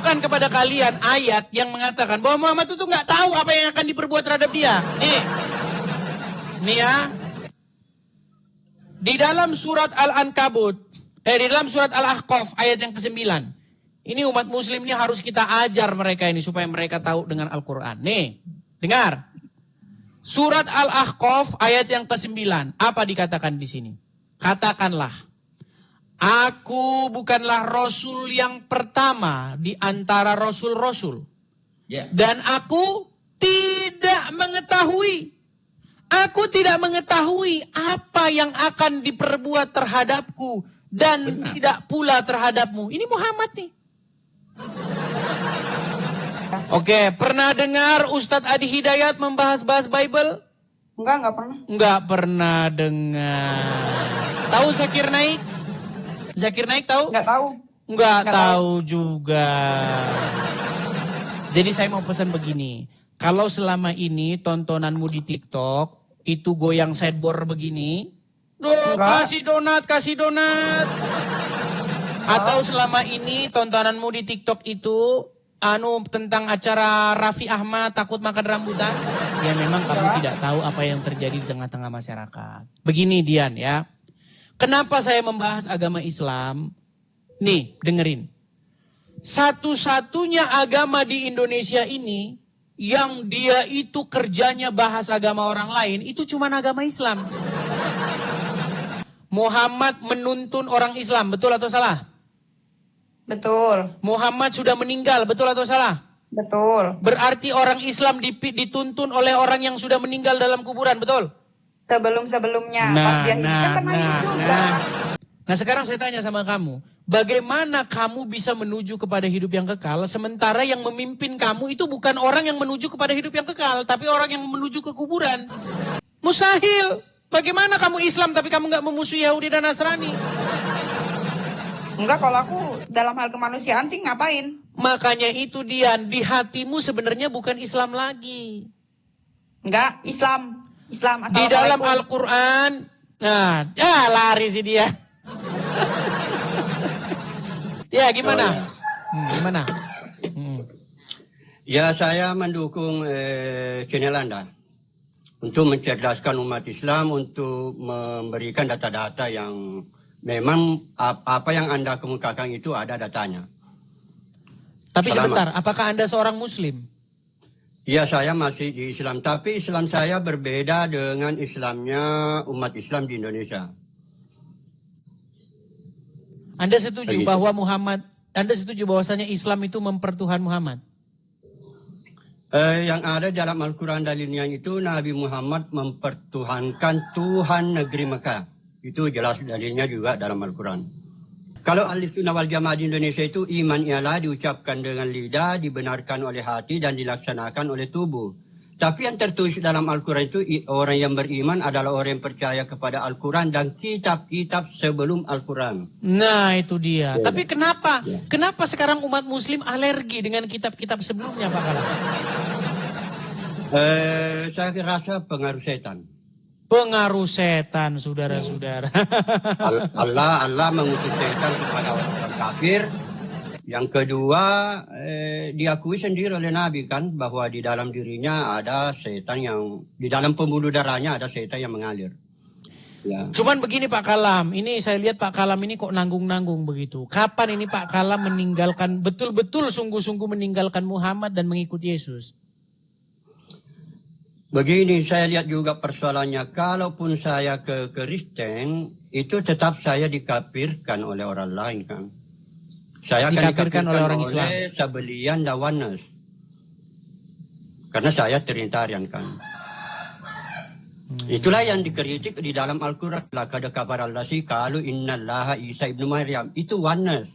tunjukkan kepada kalian ayat yang mengatakan bahwa Muhammad itu nggak tahu apa yang akan diperbuat terhadap dia. Nih ya. Di dalam surat Al-Ankabut, di dalam surat Al-Ahqaf ayat yang ke-9. Ini umat muslim ini harus kita ajar mereka ini supaya mereka tahu dengan Al-Quran. Nih, dengar. Surat Al-Ahqaf ayat yang ke-9. Apa dikatakan di sini? Katakanlah, aku bukanlah Rasul yang pertama di antara Rasul-Rasul. Dan aku tidak mengetahui. Aku tidak mengetahui apa yang akan diperbuat terhadapku. Dan tidak pula terhadapmu. Ini Muhammad nih. Oke, pernah dengar Ustadz Adi Hidayat membahas-bahas Bible? Enggak pernah. Enggak pernah dengar. Tahu Zakir Naik? Zakir Naik tahu? Enggak tahu. Enggak tahu juga. Jadi saya mau pesan begini. Kalau selama ini tontonanmu di TikTok itu goyang sideboard begini, kasih donat. Atau selama ini tontonanmu di TikTok itu tentang acara Raffi Ahmad takut makan rambutan, ya memang kamu tidak tahu apa yang terjadi di tengah-tengah masyarakat. Begini Dian ya. Kenapa saya membahas agama Islam? Nih, dengerin. Satu-satunya agama di Indonesia ini yang dia itu kerjanya bahas agama orang lain, itu cuma agama Islam. Muhammad menuntun orang Islam, betul atau salah? Betul. Muhammad sudah meninggal, betul atau salah? Betul. Berarti orang Islam dituntun oleh orang yang sudah meninggal dalam kuburan, betul? Sebelum-sebelumnya. Pas dia hidup kan hidup juga. Nah sekarang saya tanya sama kamu, bagaimana kamu bisa menuju kepada hidup yang kekal, sementara yang memimpin kamu itu bukan orang yang menuju kepada hidup yang kekal, tapi orang yang menuju ke kuburan. Mustahil. Bagaimana kamu Islam tapi kamu nggak memusuhi Yahudi dan Nasrani? Enggak, kalau aku dalam hal kemanusiaan sih ngapain? Makanya itu Dian, di hatimu sebenarnya bukan Islam lagi. Enggak, Islam. Di dalam Al-Quran, lari sih dia. Ya gimana? Gimana? Ya saya mendukung channel Anda untuk mencerdaskan umat Islam, untuk memberikan data-data yang memang apa yang Anda kemukakan itu ada datanya. Tapi sebentar, apakah Anda seorang Muslim? Ya, saya masih di Islam, tapi Islam saya berbeda dengan Islamnya umat Islam di Indonesia. Anda setuju bahwa Anda setuju bahwasanya Islam itu mempertuhan Muhammad? Yang ada dalam Al-Quran dalilnya itu Nabi Muhammad mempertuhankan Tuhan negeri Mekah. Itu jelas dalilnya juga dalam Al-Quran. Kalau Ahlussunnah wal Jamaah di Indonesia itu iman ialah diucapkan dengan lidah, dibenarkan oleh hati dan dilaksanakan oleh tubuh. Tapi yang tertulis dalam Al-Quran itu orang yang beriman adalah orang yang percaya kepada Al-Quran dan kitab-kitab sebelum Al-Quran. Nah itu dia. Tapi kenapa sekarang umat Muslim alergi dengan kitab-kitab sebelumnya Pak Kala? Saya rasa pengaruh setan. Pengaruh setan, saudara-saudara. Allah mengutus setan kepada orang kafir. Yang kedua, diakui sendiri oleh Nabi kan bahwa di dalam dirinya ada setan yang di dalam pembuluh darahnya ada setan yang mengalir. Ya. Cuman begini Pak Kalam, ini saya lihat Pak Kalam ini kok nanggung-nanggung begitu. Kapan ini Pak Kalam meninggalkan betul-betul sungguh-sungguh meninggalkan Muhammad dan mengikuti Yesus? Begini, saya lihat juga persoalannya. Kalaupun saya ke Kristen, itu tetap saya dikafirkan oleh orang lain kan. Saya akan dikafirkan oleh orang Islam. Sabelian dan Oneness. Karena saya Trinitarian kan. Itulah yang dikritik di dalam Al-Quran. Laqad kafara allazina qalu innallaha Isa ibnu Maryam. Itu Oneness.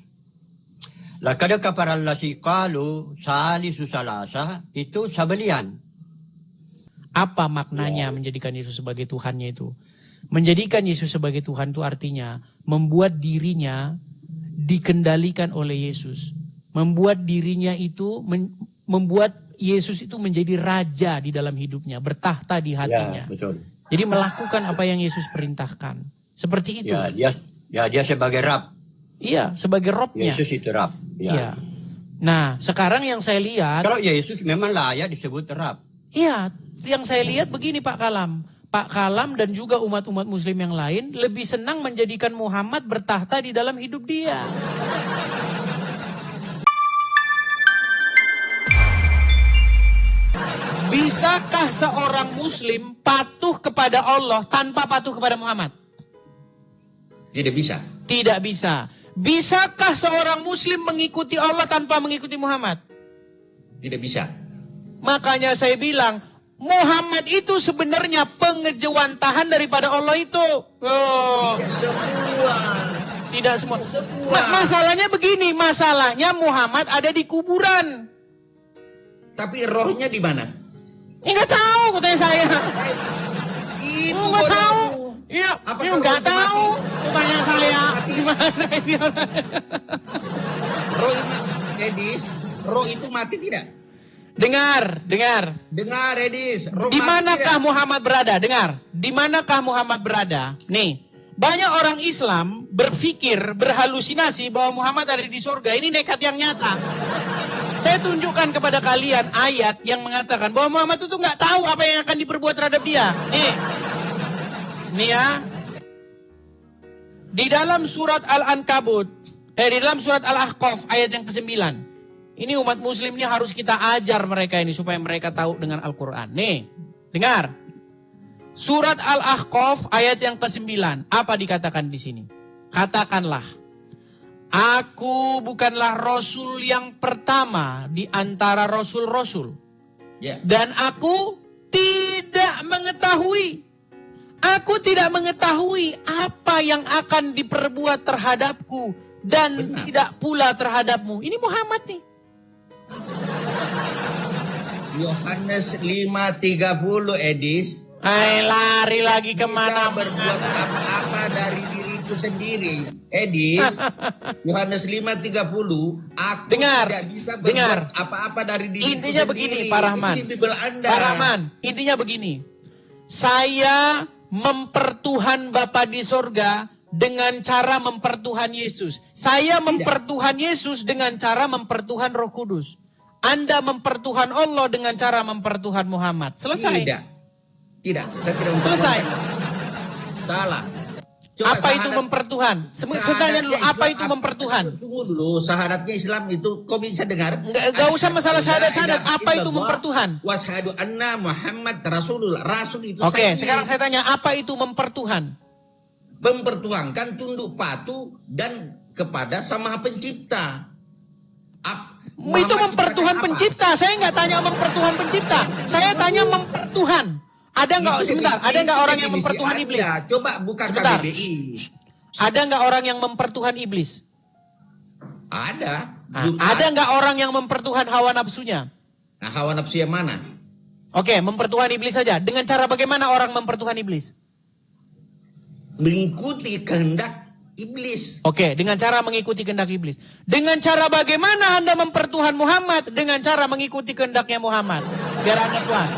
Laqad kafara allazina qalu salisu salasa. Itu Sabelian. Apa maknanya menjadikan Yesus sebagai Tuhannya itu? Menjadikan Yesus sebagai Tuhan itu artinya membuat dirinya dikendalikan oleh Yesus. Membuat dirinya itu, membuat Yesus itu menjadi raja di dalam hidupnya. Bertahta di hatinya. Ya, betul. Jadi melakukan apa yang Yesus perintahkan. Seperti itu. Ya, dia sebagai Rab. Iya, sebagai Robnya. Yesus itu Rab. Iya. Nah, sekarang yang saya lihat, Kalau Yesus memang layak disebut Rab. iya, yang saya lihat begini Pak Kalam. Pak Kalam dan juga umat-umat muslim yang lain lebih senang menjadikan Muhammad bertahta di dalam hidup dia. Bisakah seorang muslim patuh kepada Allah tanpa patuh kepada Muhammad? Tidak bisa. Tidak bisa. Bisakah seorang muslim mengikuti Allah tanpa mengikuti Muhammad? Tidak bisa. Makanya saya bilang, Muhammad itu sebenarnya pengejawantahan daripada Allah itu. Oh. Tidak semua. Tidak semua. Masalahnya begini, masalahnya Muhammad ada di kuburan. Tapi rohnya di mana? Enggak tahu katanya saya. Itu Enggak tahu. bodoh. Iya, Apakah enggak roh itu tahu. mati? Tanya saya, gimana ini? Roh itu, Edis, roh itu mati tidak? Dengar. Dengar Edis, roh Di mati manakah tidak? Muhammad berada? Dengar. Di manakah Muhammad berada? Nih, banyak orang Islam berpikir, berhalusinasi bahwa Muhammad ada di surga. Ini nekat yang nyata. Saya tunjukkan kepada kalian ayat yang mengatakan bahwa Muhammad itu nggak tahu apa yang akan diperbuat terhadap dia. Nih ya. Di dalam surat Al-Ankabut, di dalam surat Al-Ahqaf ayat yang ke-9. Ini umat muslim ini harus kita ajar mereka ini supaya mereka tahu dengan Al-Quran. Nih, dengar. Surat Al-Ahqaf ayat yang ke-9. Apa dikatakan di sini? Katakanlah, aku bukanlah Rasul yang pertama di antara Rasul-Rasul. Ya. Dan aku tidak mengetahui. Aku tidak mengetahui apa yang akan diperbuat terhadapku. Dan Benar. tidak pula terhadapmu. Ini Muhammad nih. Yohanes 5:30 Edis. Hai, lari lagi Bisa kemana? berbuat apa-apa dari diriku sendiri. Edis, Yohanes 5:30, aku Dengar, tidak bisa berbuat dengar. apa-apa dari diriku Intinya sendiri. begini, Pak Rahman. Itu di Bible Anda. Pak Rahman, intinya begini. Saya mempertuhan Bapa di sorga dengan cara mempertuhan Yesus. Saya mempertuhan Yesus dengan cara mempertuhan Roh Kudus. Anda mempertuhan Allah dengan cara mempertuhan Muhammad. Selesai. Tidak, saya tidak Selesai. Salah. Apa itu mempertuhan? Saya tanya dulu, apa itu mempertuhan? Tunggu dulu, syahadatnya Islam itu kau bisa dengar? Enggak usah masalah syahadat-syahadat. Apa itu mempertuhan? Washhadu anna Muhammad Rasulullah. Rasul itu Oke, sekarang saya tanya, apa itu mempertuhan? mempertuhankan tunduk patuh dan kepada Sang Maha Pencipta. Itu mempertuhan pencipta. Saya nggak tanya mempertuhan pencipta. Saya tanya mempertuhan. Ada nggak sebentar? Ada nggak orang yang mempertuhan iblis? Coba buka Sebentar. KBBI. Ada nggak orang yang mempertuhan iblis? Ada. Nah, ada nggak orang yang mempertuhan hawa nafsunya? Nah, hawa nafsu yang mana? Oke, mempertuhan iblis saja. Dengan cara bagaimana orang mempertuhan iblis? Mengikuti kehendak iblis. Oke, dengan cara mengikuti kehendak iblis. Dengan cara bagaimana Anda mempertuhan Muhammad? Dengan cara mengikuti kehendaknya Muhammad. Biar Anda puas.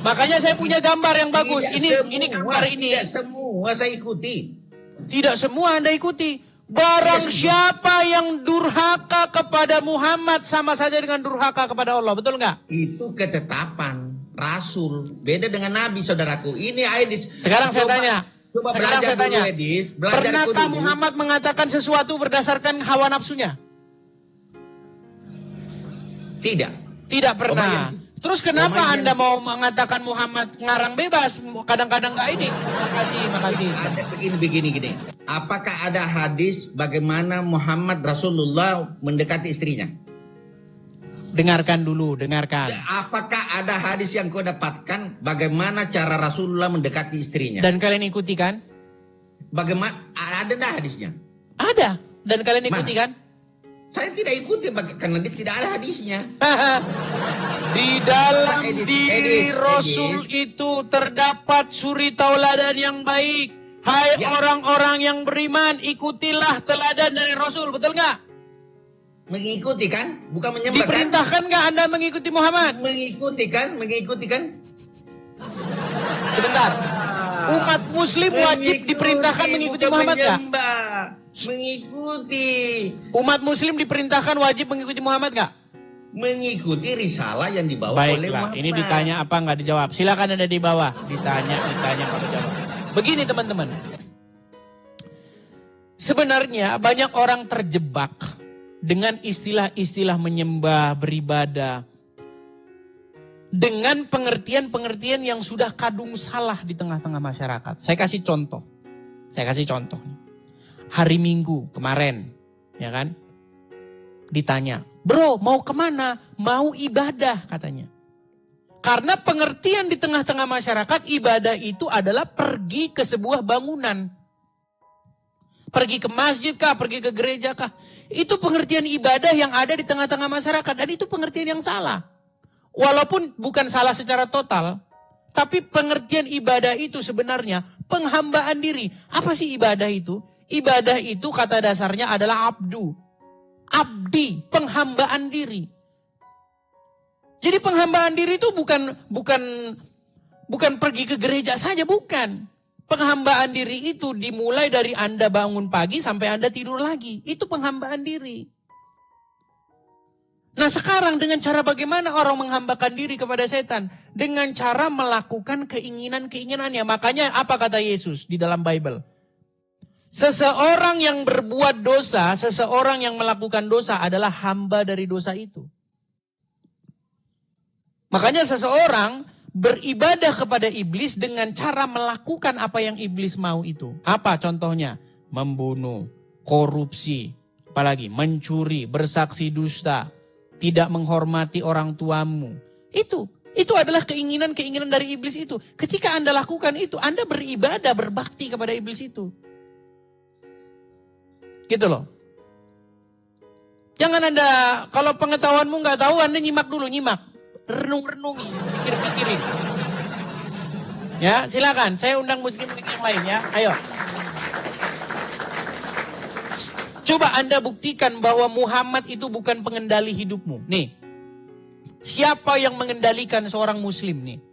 Makanya saya punya gambar yang bagus. Ini gambar ini. Tidak semua saya ikuti. Tidak semua Anda ikuti. Barang siapa yang durhaka kepada Muhammad sama saja dengan durhaka kepada Allah. Betul nggak? Itu ketetapan Rasul. Beda dengan Nabi, saudaraku. Ini Aidis. Sekarang saya tanya. Coba Sekarang belajar saya tanya. dulu, Edis. Belajar Pernahkah dulu. Muhammad mengatakan sesuatu berdasarkan hawa nafsunya? Tidak. Tidak pernah. Lumayan. Terus kenapa Lumayan. Anda mau mengatakan Muhammad ngarang bebas? Kadang-kadang nggak ini. Makasih. Ada begini. Apakah ada hadis bagaimana Muhammad Rasulullah mendekati istrinya? Dengarkan dulu, dengarkan. Apakah ada hadis yang kau dapatkan bagaimana cara Rasulullah mendekati istrinya? Dan kalian ikuti kan? Bagaimana ada enggak hadisnya? Ada. Dan kalian Mana? ikuti kan? Saya tidak ikuti karena dia tidak ada hadisnya. Di dalam Edis, diri Edis. Rasul itu terdapat suri tauladan yang baik. Hai Ya. orang-orang yang beriman, ikutilah teladan dari Rasul. Betul nggak? Mengikuti kan? Bukan menyembah kan? Diperintahkan nggak Anda mengikuti Muhammad? Mengikuti kan? Sebentar. Umat muslim wajib diperintahkan mengikuti Muhammad nggak? Menyembah. Mengikuti. Umat muslim diperintahkan wajib mengikuti Muhammad nggak? Mengikuti risalah yang dibawa oleh Baiklah, Muhammad. ini ditanya apa nggak dijawab. Silakan ada di bawah. Ditanya kamu jawab. Begini teman-teman. Sebenarnya banyak orang terjebak dengan istilah-istilah menyembah, beribadah. Dengan pengertian-pengertian yang sudah kadung salah di tengah-tengah masyarakat. Saya kasih contoh. Hari Minggu kemarin, ya kan? Ditanya, bro mau kemana? Mau ibadah katanya. Karena pengertian di tengah-tengah masyarakat ibadah itu adalah pergi ke sebuah bangunan. Pergi ke masjid kah, pergi ke gereja kah. Itu pengertian ibadah yang ada di tengah-tengah masyarakat. Dan itu pengertian yang salah. Walaupun bukan salah secara total. Tapi pengertian ibadah itu sebenarnya penghambaan diri. Apa sih ibadah itu? Ibadah itu kata dasarnya adalah abdu. Abdi, penghambaan diri. Jadi penghambaan diri itu bukan pergi ke gereja saja, bukan. Penghambaan diri itu dimulai dari Anda bangun pagi sampai Anda tidur lagi. Itu penghambaan diri. Nah sekarang dengan cara bagaimana orang menghambakan diri kepada setan? Dengan cara melakukan keinginan-keinginannya. Makanya apa kata Yesus di dalam Bible? Seseorang yang berbuat dosa, seseorang yang melakukan dosa adalah hamba dari dosa itu. Makanya seseorang beribadah kepada iblis dengan cara melakukan apa yang iblis mau itu. Apa contohnya? Membunuh, korupsi, apalagi mencuri, bersaksi dusta, tidak menghormati orang tuamu. Itu adalah keinginan-keinginan dari iblis itu. Ketika Anda lakukan itu, Anda beribadah, berbakti kepada iblis itu. Gitu loh. Jangan Anda, kalau pengetahuanmu nggak tahu, Anda nyimak dulu, renung-renungi, pikir-pikirin. Ya, silakan. Saya undang muslim yang lain ya. Ayo. Coba Anda buktikan bahwa Muhammad itu bukan pengendali hidupmu. Nih. Siapa yang mengendalikan seorang muslim nih?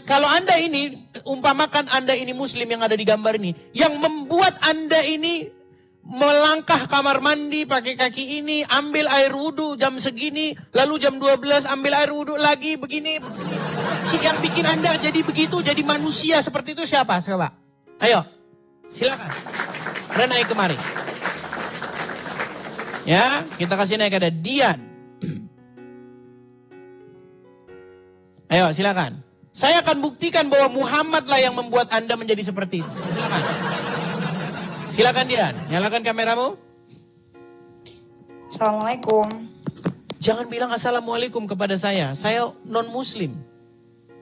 Kalau Anda ini, umpamakan Anda ini muslim yang ada di gambar ini, yang membuat Anda ini melangkah kamar mandi pakai kaki ini, ambil air wudhu jam segini, lalu jam 12 ambil air wudhu lagi begini. Si yang bikin Anda jadi begitu, jadi manusia seperti itu siapa? Coba. Ayo. Silakan. Ada naik kemari. Ya, kita kasih naik ada Dian. Ayo, silakan. Saya akan buktikan bahwa Muhammad lah yang membuat Anda menjadi seperti itu. Silakan. Silakan Dian, nyalakan kameramu. Assalamualaikum. Jangan bilang assalamualaikum kepada saya non muslim.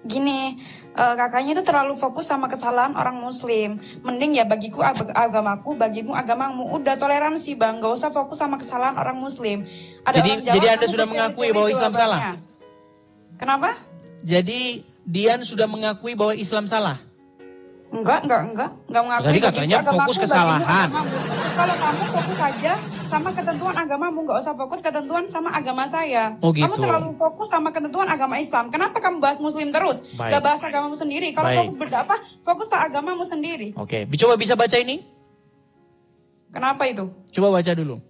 Gini, kakaknya itu terlalu fokus sama kesalahan orang muslim. Mending ya bagiku agamaku, bagimu agamamu. Udah toleransi bang, gak usah fokus sama kesalahan orang muslim. Jadi Anda sudah mengakui bahwa Islam salah? Kenapa? Jadi Dian sudah mengakui bahwa Islam salah? Enggak mengakui. Tadi katanya fokus kesalahan. Kalau kamu fokus saja sama ketentuan agamamu, nggak usah fokus ketentuan sama agama saya. Oh gitu. Kamu terlalu fokus sama ketentuan agama Islam. Kenapa kamu bahas muslim terus? Baik. Gak bahas agamamu sendiri. Kalau fokus berdakwah, fokuslah agamamu sendiri. Oke, coba bisa baca ini? Kenapa itu? Coba baca dulu.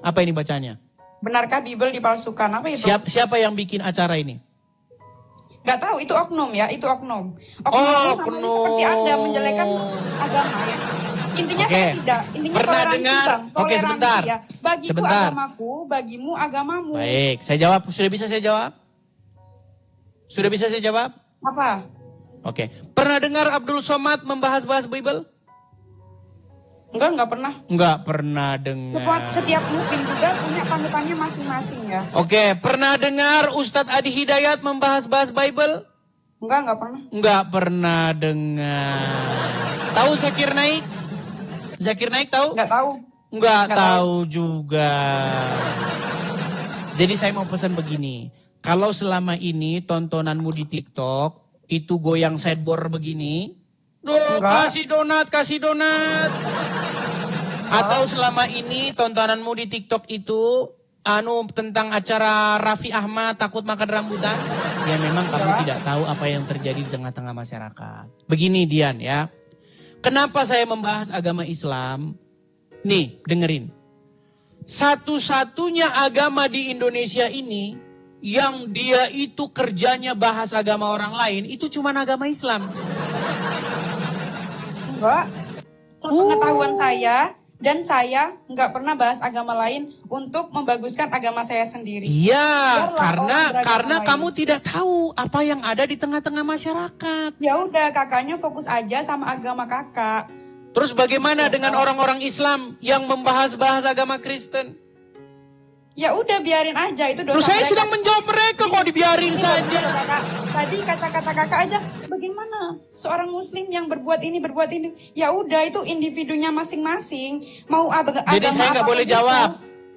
Apa ini bacanya? Benarkah Bible dipalsukan? Apa itu? Siapa yang bikin acara ini? Gak tahu, itu oknum ya, itu oknum. Oknum. Seperti Anda menjelekan agama ya. Intinya saya tidak. Intinya Pernah toleransi dengar? bang. Oke, Toleransi sebentar. ya. Bagiku Sebentar. agamaku, bagimu agamamu. Baik, saya jawab. Sudah bisa saya jawab? Sudah bisa saya jawab? Apa? Oke. Pernah dengar Abdul Somad membahas-bahas Bible? Enggak pernah. Enggak pernah dengar. Setiap muslim juga punya panutannya masing-masing ya. Oke, pernah dengar Ustadz Adi Hidayat membahas-bahas Bible? Enggak pernah. Enggak pernah dengar. Tahu Zakir Naik? Zakir Naik tahu? Enggak tahu. Enggak tahu juga. Jadi saya mau pesan begini. Kalau selama ini tontonanmu di TikTok itu goyang sideboard begini, kasih donat. Atau selama ini tontonanmu di TikTok itu tentang acara Raffi Ahmad takut makan rambutan, ya memang kamu tidak tahu apa yang terjadi di tengah-tengah masyarakat. Begini Dian ya. Kenapa saya membahas agama Islam? Nih, dengerin. Satu-satunya agama di Indonesia ini yang dia itu kerjanya bahas agama orang lain, itu cuma agama Islam. Enggak. Pengetahuan saya dan saya nggak pernah bahas agama lain untuk membaguskan agama saya sendiri. Iya, Biarlah karena orang beragama lain. kamu tidak tahu apa yang ada di tengah-tengah masyarakat. Ya udah, kakaknya fokus aja sama agama kakak. Terus bagaimana dengan orang-orang Islam yang membahas-bahas agama Kristen? Ya udah, biarin aja, itu dosa Terus saya mereka. sedang menjawab mereka kok dibiarin Ini saja. loh, Kakak. Tadi kata-kata kakak aja, bagaimana seorang muslim yang berbuat ini. Ya udah, itu individunya masing-masing. Mau agama Jadi saya nggak apapun boleh itu. jawab.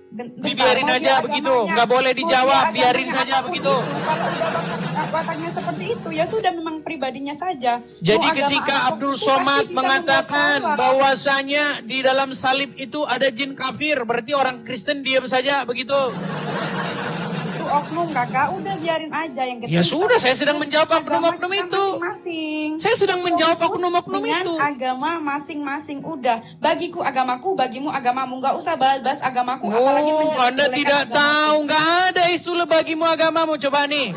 Bentar, Dibiarin mau aja dia begitu, agamanya, nggak boleh mau dia dijawab, biarin agamanya saja apapun begitu. itu. Kalau udah wataknya seperti itu, ya sudah, memang pribadinya saja. Jadi Mau agama ketika apapun Abdul itu, Somad pasti bisa mengatakan membuat salah. bahwasanya di dalam salib itu ada jin kafir, berarti orang Kristen diam saja begitu. Itu oknum, kakak, udah biarin aja yang Ya sudah, saya sedang menjawab agama oknum-oknum kita itu. masing-masing. Saya sedang menjawab Fokus oknum-oknum dengan itu. agama masing-masing, udah. Bagiku agamaku, bagimu agamamu. Nggak usah bahas-bahas agamaku, apalagi Oh, menjelek-jelekan Anda tidak agamaku. tahu, nggak ada istilah bagimu agamamu. Coba nih.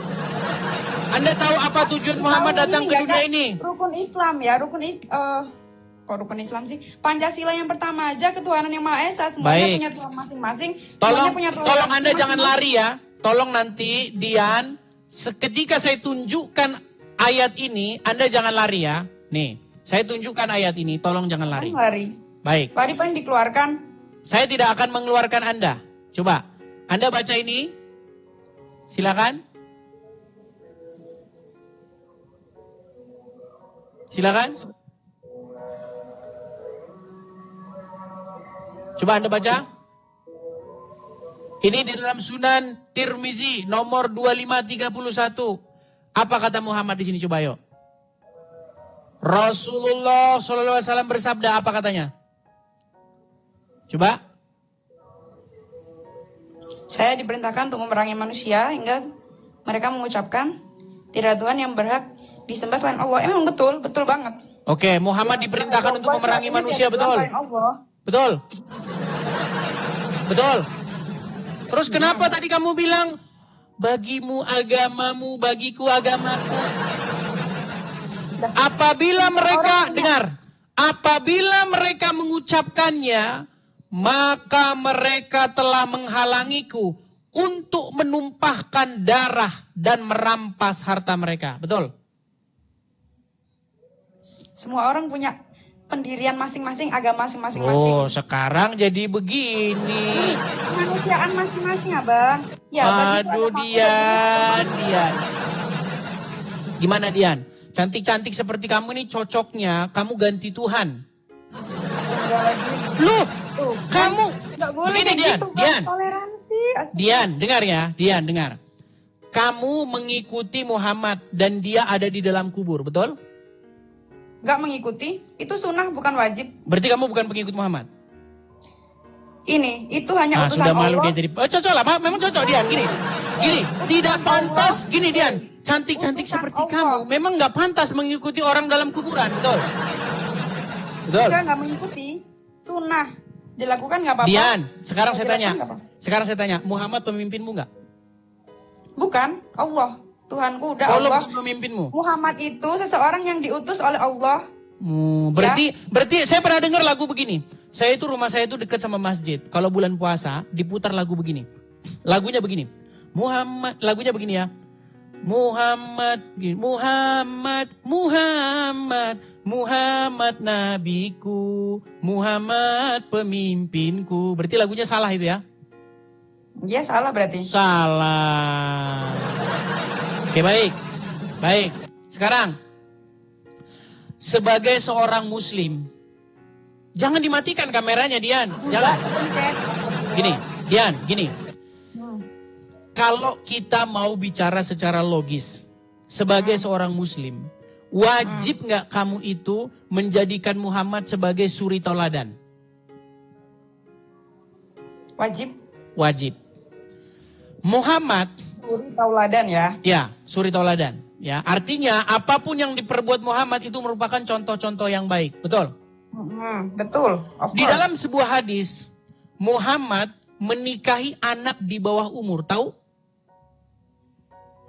Anda tahu apa tujuan Muhammad Tahu datang ke ya, dunia Kak? ini? Rukun Islam ya, kok rukun Islam sih? Pancasila yang pertama aja, ketuhanan yang Maha Esa, semuanya Baik. punya Tuhan masing-masing. Tolong, semuanya punya toleransi tolong Anda jangan masing-masing. lari ya. Tolong nanti Dian, ketika saya tunjukkan ayat ini, Anda jangan lari ya. Nih, saya tunjukkan ayat ini, tolong jangan lari. Lari. Baik, Lari paling dikeluarkan. saya tidak akan mengeluarkan Anda. Coba, Anda baca ini. Silakan. Silakan. Coba Anda baca. Ini di dalam Sunan Tirmizi nomor 2531. Apa kata Muhammad di sini, coba yuk. Rasulullah SAW bersabda, apa katanya? Coba. Saya diperintahkan untuk memerangi manusia hingga mereka mengucapkan tidak ada Tuhan yang berhak disembah selain Allah. Emang betul, betul banget. Oke, Muhammad diperintahkan untuk memerangi manusia, betul? Selain Allah. Betul? Betul? Terus kenapa tadi kamu bilang, bagimu agamamu, bagiku agamaku? Apabila mereka, dengar, apabila mereka mengucapkannya, maka mereka telah menghalangiku untuk menumpahkan darah dan merampas harta mereka. Betul? Semua orang punya pendirian masing-masing, agama masing-masing. Oh, sekarang jadi begini. Kemanusiaan masing-masing, Abang. Ya, Aduh, Dian. Gimana Dian? Cantik-cantik seperti kamu ini cocoknya kamu ganti Tuhan. Loh, kamu Nggak boleh begini kayak Dian, gitu, Bang. Dian. Toleransi. Dian, dengar ya, Dian, dengar. Kamu mengikuti Muhammad dan dia ada di dalam kubur, betul? Nggak mengikuti, itu sunnah bukan wajib. Berarti kamu bukan pengikut Muhammad. Itu hanya utusan Sudah malu Allah. dia jadi. Oh, cocok lah, Pak. Memang cocok Dian. Gini, tidak pantas. Gini Dian, cantik-cantik Utusan seperti Allah. kamu, memang nggak pantas mengikuti orang dalam kuburan, betul? Betul. Udah nggak mengikuti, sunnah. Dilakukan nggak apa-apa. Dian, sekarang saya tanya. Dilakukan nggak apa-apa. Sekarang saya tanya, Muhammad pemimpinmu nggak? Bukan, Allah. Tuhanku udah Tolong Allah. pemimpinmu. Muhammad itu seseorang yang diutus oleh Allah. Berarti saya pernah dengar lagu begini. Rumah saya itu dekat sama masjid. Kalau bulan puasa diputar lagu begini. Lagunya begini. Lagunya begini ya. Muhammad nabiku, Muhammad pemimpinku. Berarti lagunya salah itu ya? Dia salah berarti. Salah. Oke, baik. Baik. Sekarang, sebagai seorang muslim, jangan dimatikan kameranya, Dian. Jangan. Gini, Dian, gini. Kalau kita mau bicara secara logis, sebagai seorang muslim, wajib nggak kamu itu menjadikan Muhammad sebagai suri tauladan? Wajib. Wajib. Muhammad, Suri tauladan ya. ya, suri tauladan. Ya, artinya apapun yang diperbuat Muhammad itu merupakan contoh-contoh yang baik. Betul? Betul. Of Di course. dalam sebuah hadis, Muhammad menikahi anak di bawah umur, tahu?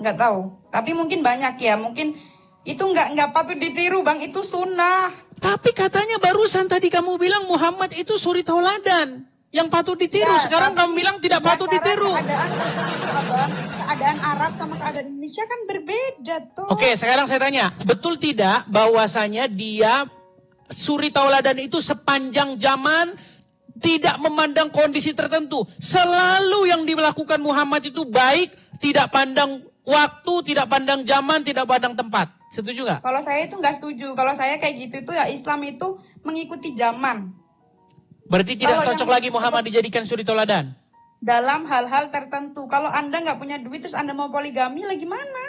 Nggak tahu. Tapi mungkin banyak ya. Mungkin itu nggak patut ditiru bang. Itu sunnah. Tapi katanya barusan tadi kamu bilang Muhammad itu suri tauladan yang patut ditiru. Ya, Sekarang kamu bilang tidak patut karena ditiru. Keadaan Arab sama keadaan Indonesia kan berbeda tuh. Oke, sekarang saya tanya, betul tidak bahwasanya dia suri tauladan itu sepanjang zaman tidak memandang kondisi tertentu. Selalu yang dilakukan Muhammad itu baik, tidak pandang waktu, tidak pandang zaman, tidak pandang tempat. Setuju nggak? Kalau saya itu nggak setuju. Kalau saya kayak gitu itu ya Islam itu mengikuti zaman. Berarti tidak Kalau cocok yang- lagi Muhammad dijadikan suri tauladan. Dalam hal-hal tertentu. Kalau Anda nggak punya duit terus Anda mau poligami lah gimana?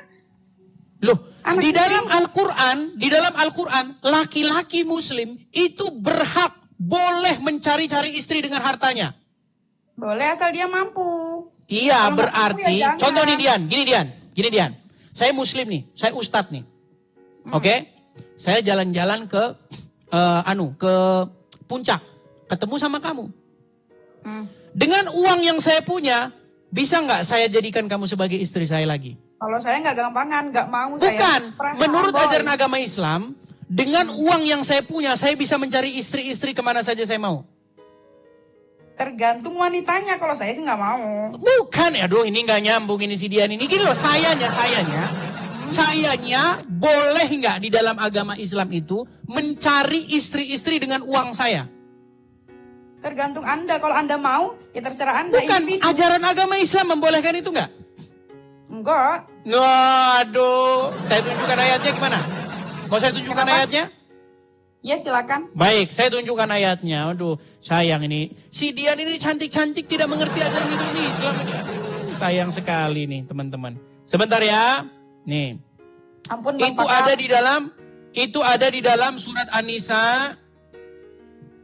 Loh, Anak di dalam Islam. Al-Quran, laki-laki muslim itu berhak boleh mencari-cari istri dengan hartanya. Boleh asal dia mampu. Iya, Kalau nggak mampu berarti, ya jangan. contoh nih gini Dian. Saya muslim nih, saya ustadz nih. Oke? Saya jalan-jalan ke ke puncak, ketemu sama kamu. Hmm. Dengan uang yang saya punya, bisa nggak saya jadikan kamu sebagai istri saya lagi? Kalau saya nggak gampangan, nggak mau Bukan, saya. Perasaan, menurut boy. ajaran agama Islam, dengan uang yang saya punya, saya bisa mencari istri-istri kemana saja saya mau. Tergantung wanitanya. Kalau saya sih nggak mau. Bukan, aduh ini nggak nyambung ini si Dian ini. Gini loh, sayanya boleh nggak di dalam agama Islam itu mencari istri-istri dengan uang saya? Tergantung Anda. Kalau Anda mau, ya terserah Anda. Bukan, individu. ajaran agama Islam membolehkan itu nggak? Enggak. Waduh, saya tunjukkan ayatnya gimana? Mau saya tunjukkan Kenapa? ayatnya? Ya silakan. Baik, saya tunjukkan ayatnya. Aduh, sayang ini. Si Dian ini cantik-cantik tidak mengerti ajaran hidup Islam. Aduh, sayang sekali nih teman-teman. Sebentar ya. Nih. Ampun Bang Itu Pakar. ada di dalam surat An-Nisa.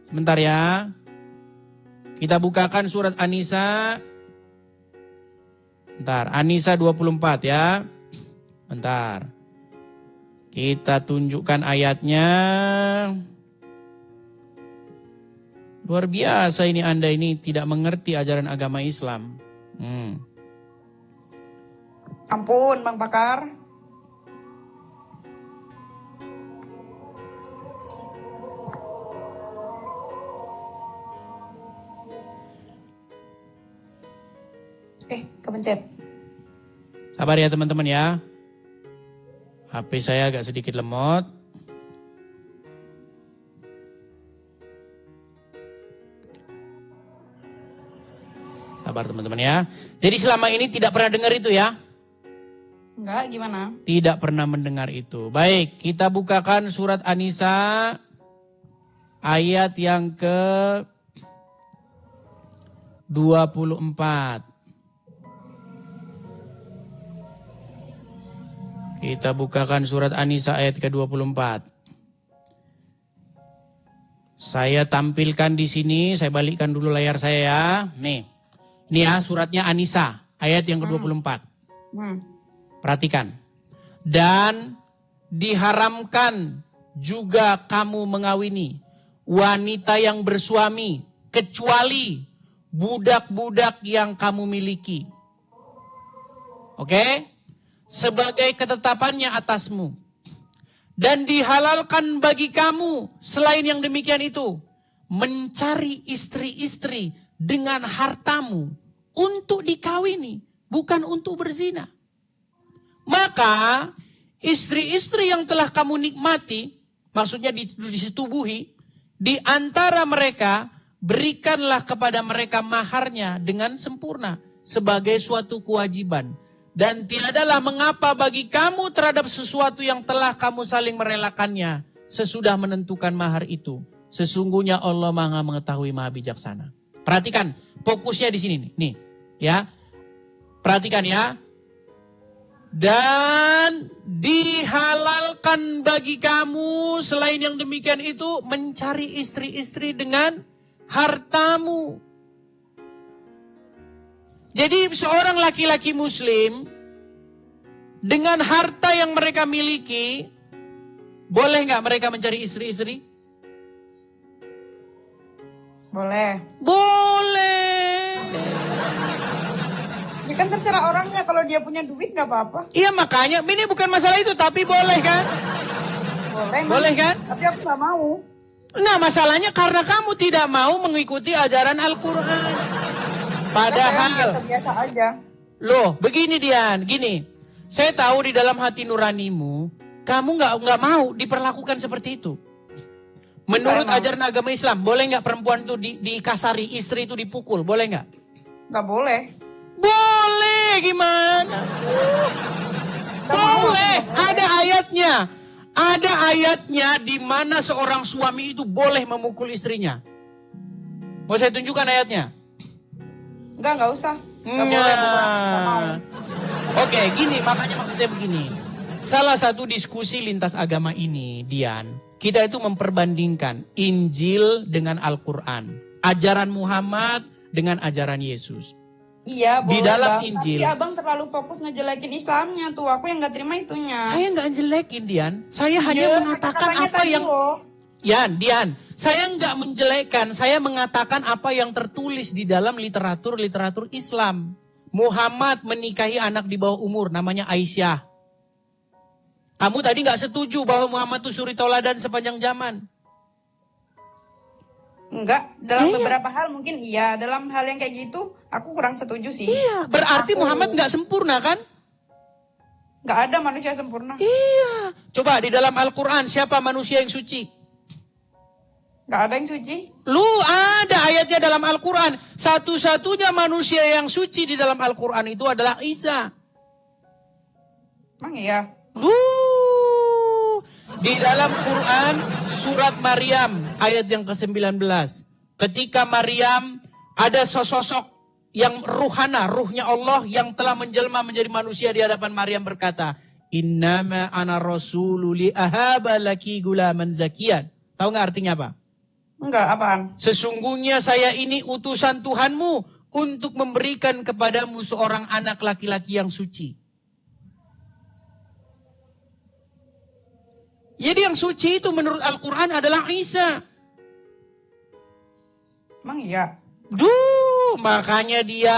Sebentar ya. Kita bukakan surat An-Nisa. Bentar, An-Nisa 24 ya. Bentar. Kita tunjukkan ayatnya. Luar biasa ini Anda ini tidak mengerti ajaran agama Islam. Ampun Bang Pakar. Kepencet. Sabar ya teman-teman ya. HP saya agak sedikit lemot. Sabar teman-teman ya. Jadi selama ini tidak pernah dengar itu ya. Enggak, gimana? Tidak pernah mendengar itu. Baik, kita bukakan surat An-Nisa ayat yang ke 24. Kita bukakan surat An-Nisa ayat ke-24. Saya tampilkan di sini, saya balikkan dulu layar saya ya. Nih. Ini ya suratnya An-Nisa ayat yang ke-24. Perhatikan. Dan diharamkan juga kamu mengawini wanita yang bersuami kecuali budak-budak yang kamu miliki. Oke? Sebagai ketetapannya atasmu. Dan dihalalkan bagi kamu selain yang demikian itu mencari istri-istri dengan hartamu untuk dikawini, bukan untuk berzina. Maka istri-istri yang telah kamu nikmati, maksudnya disetubuhi, di antara mereka berikanlah kepada mereka maharnya dengan sempurna sebagai suatu kewajiban. Dan tiadalah mengapa bagi kamu terhadap sesuatu yang telah kamu saling merelakannya sesudah menentukan mahar itu. Sesungguhnya Allah Maha mengetahui, Maha bijaksana. Perhatikan, fokusnya di sini nih. Nih, ya. Perhatikan ya. Dan dihalalkan bagi kamu selain yang demikian itu mencari istri-istri dengan hartamu. Jadi seorang laki-laki muslim dengan harta yang mereka miliki, boleh nggak mereka mencari istri-istri? Boleh. Boleh. Ya kan terserah orangnya, kalau dia punya duit nggak apa-apa. Iya makanya, ini bukan masalah itu, tapi boleh kan? Boleh. Boleh kan? Tapi aku nggak mau. Nah masalahnya karena kamu tidak mau mengikuti ajaran Al-Quran. Padahal, Biasa aja. loh begini Dian, gini. Saya tahu di dalam hati nuranimu, kamu nggak mau diperlakukan seperti itu. Menurut ajaran agama Islam, boleh nggak perempuan itu dikasari, istri itu dipukul, boleh nggak? Nggak boleh. Boleh, gimana? Boleh, ada ayatnya. Ada ayatnya di mana seorang suami itu boleh memukul istrinya. Mau saya tunjukkan ayatnya? Nggak usah. Nggak boleh. Nggak mau. Oke, gini, makanya maksud saya begini. Salah satu diskusi lintas agama ini, Dian, kita itu memperbandingkan Injil dengan Al-Quran. Ajaran Muhammad dengan ajaran Yesus. Iya, Di boleh, dalam Bang. Injil. Tapi abang terlalu fokus ngejelekin Islamnya tuh. Aku yang nggak terima itunya. Saya nggak jelekin, Dian. Saya hanya Iya, mengatakan katanya apa tadi yang... loh. Dian, saya nggak menjelekkan. Saya mengatakan apa yang tertulis di dalam literatur Islam. Muhammad menikahi anak di bawah umur, namanya Aisyah. Kamu tadi nggak setuju bahwa Muhammad itu suri tauladan sepanjang zaman. Enggak, dalam beberapa hal mungkin iya. Dalam hal yang kayak gitu, aku kurang setuju sih. Iya, berarti Muhammad nggak sempurna kan? Nggak ada manusia sempurna. Iya. Coba di dalam Al-Quran siapa manusia yang suci? Nggak ada yang suci. Lu ada ayatnya dalam Al-Quran. Satu-satunya manusia yang suci di dalam Al-Quran itu adalah Isa. Emang iya? Di dalam Quran surat Maryam ayat yang ke-19. Ketika Maryam ada sosok yang ruhana, ruhnya Allah yang telah menjelma menjadi manusia di hadapan Maryam berkata, Innama ana rasulu li ahaba laki gulaman zakian. Tahu nggak artinya apa? Enggak, apaan? Sesungguhnya saya ini utusan Tuhanmu untuk memberikan kepadamu seorang anak laki-laki yang suci. Jadi yang suci itu menurut Al-Quran adalah Isa. Emang iya? Makanya dia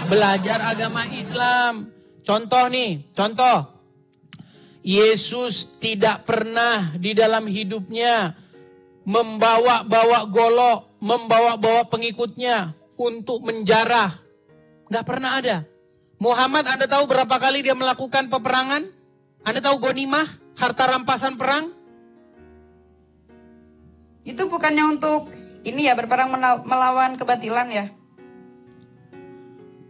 belajar agama Islam. Contoh. Yesus tidak pernah di dalam hidupnya membawa-bawa golok, membawa-bawa pengikutnya untuk menjarah. Nggak pernah ada. Muhammad, Anda tahu berapa kali dia melakukan peperangan? Anda tahu ghanimah, harta rampasan perang? Itu bukannya untuk ini ya, berperang melawan kebatilan ya?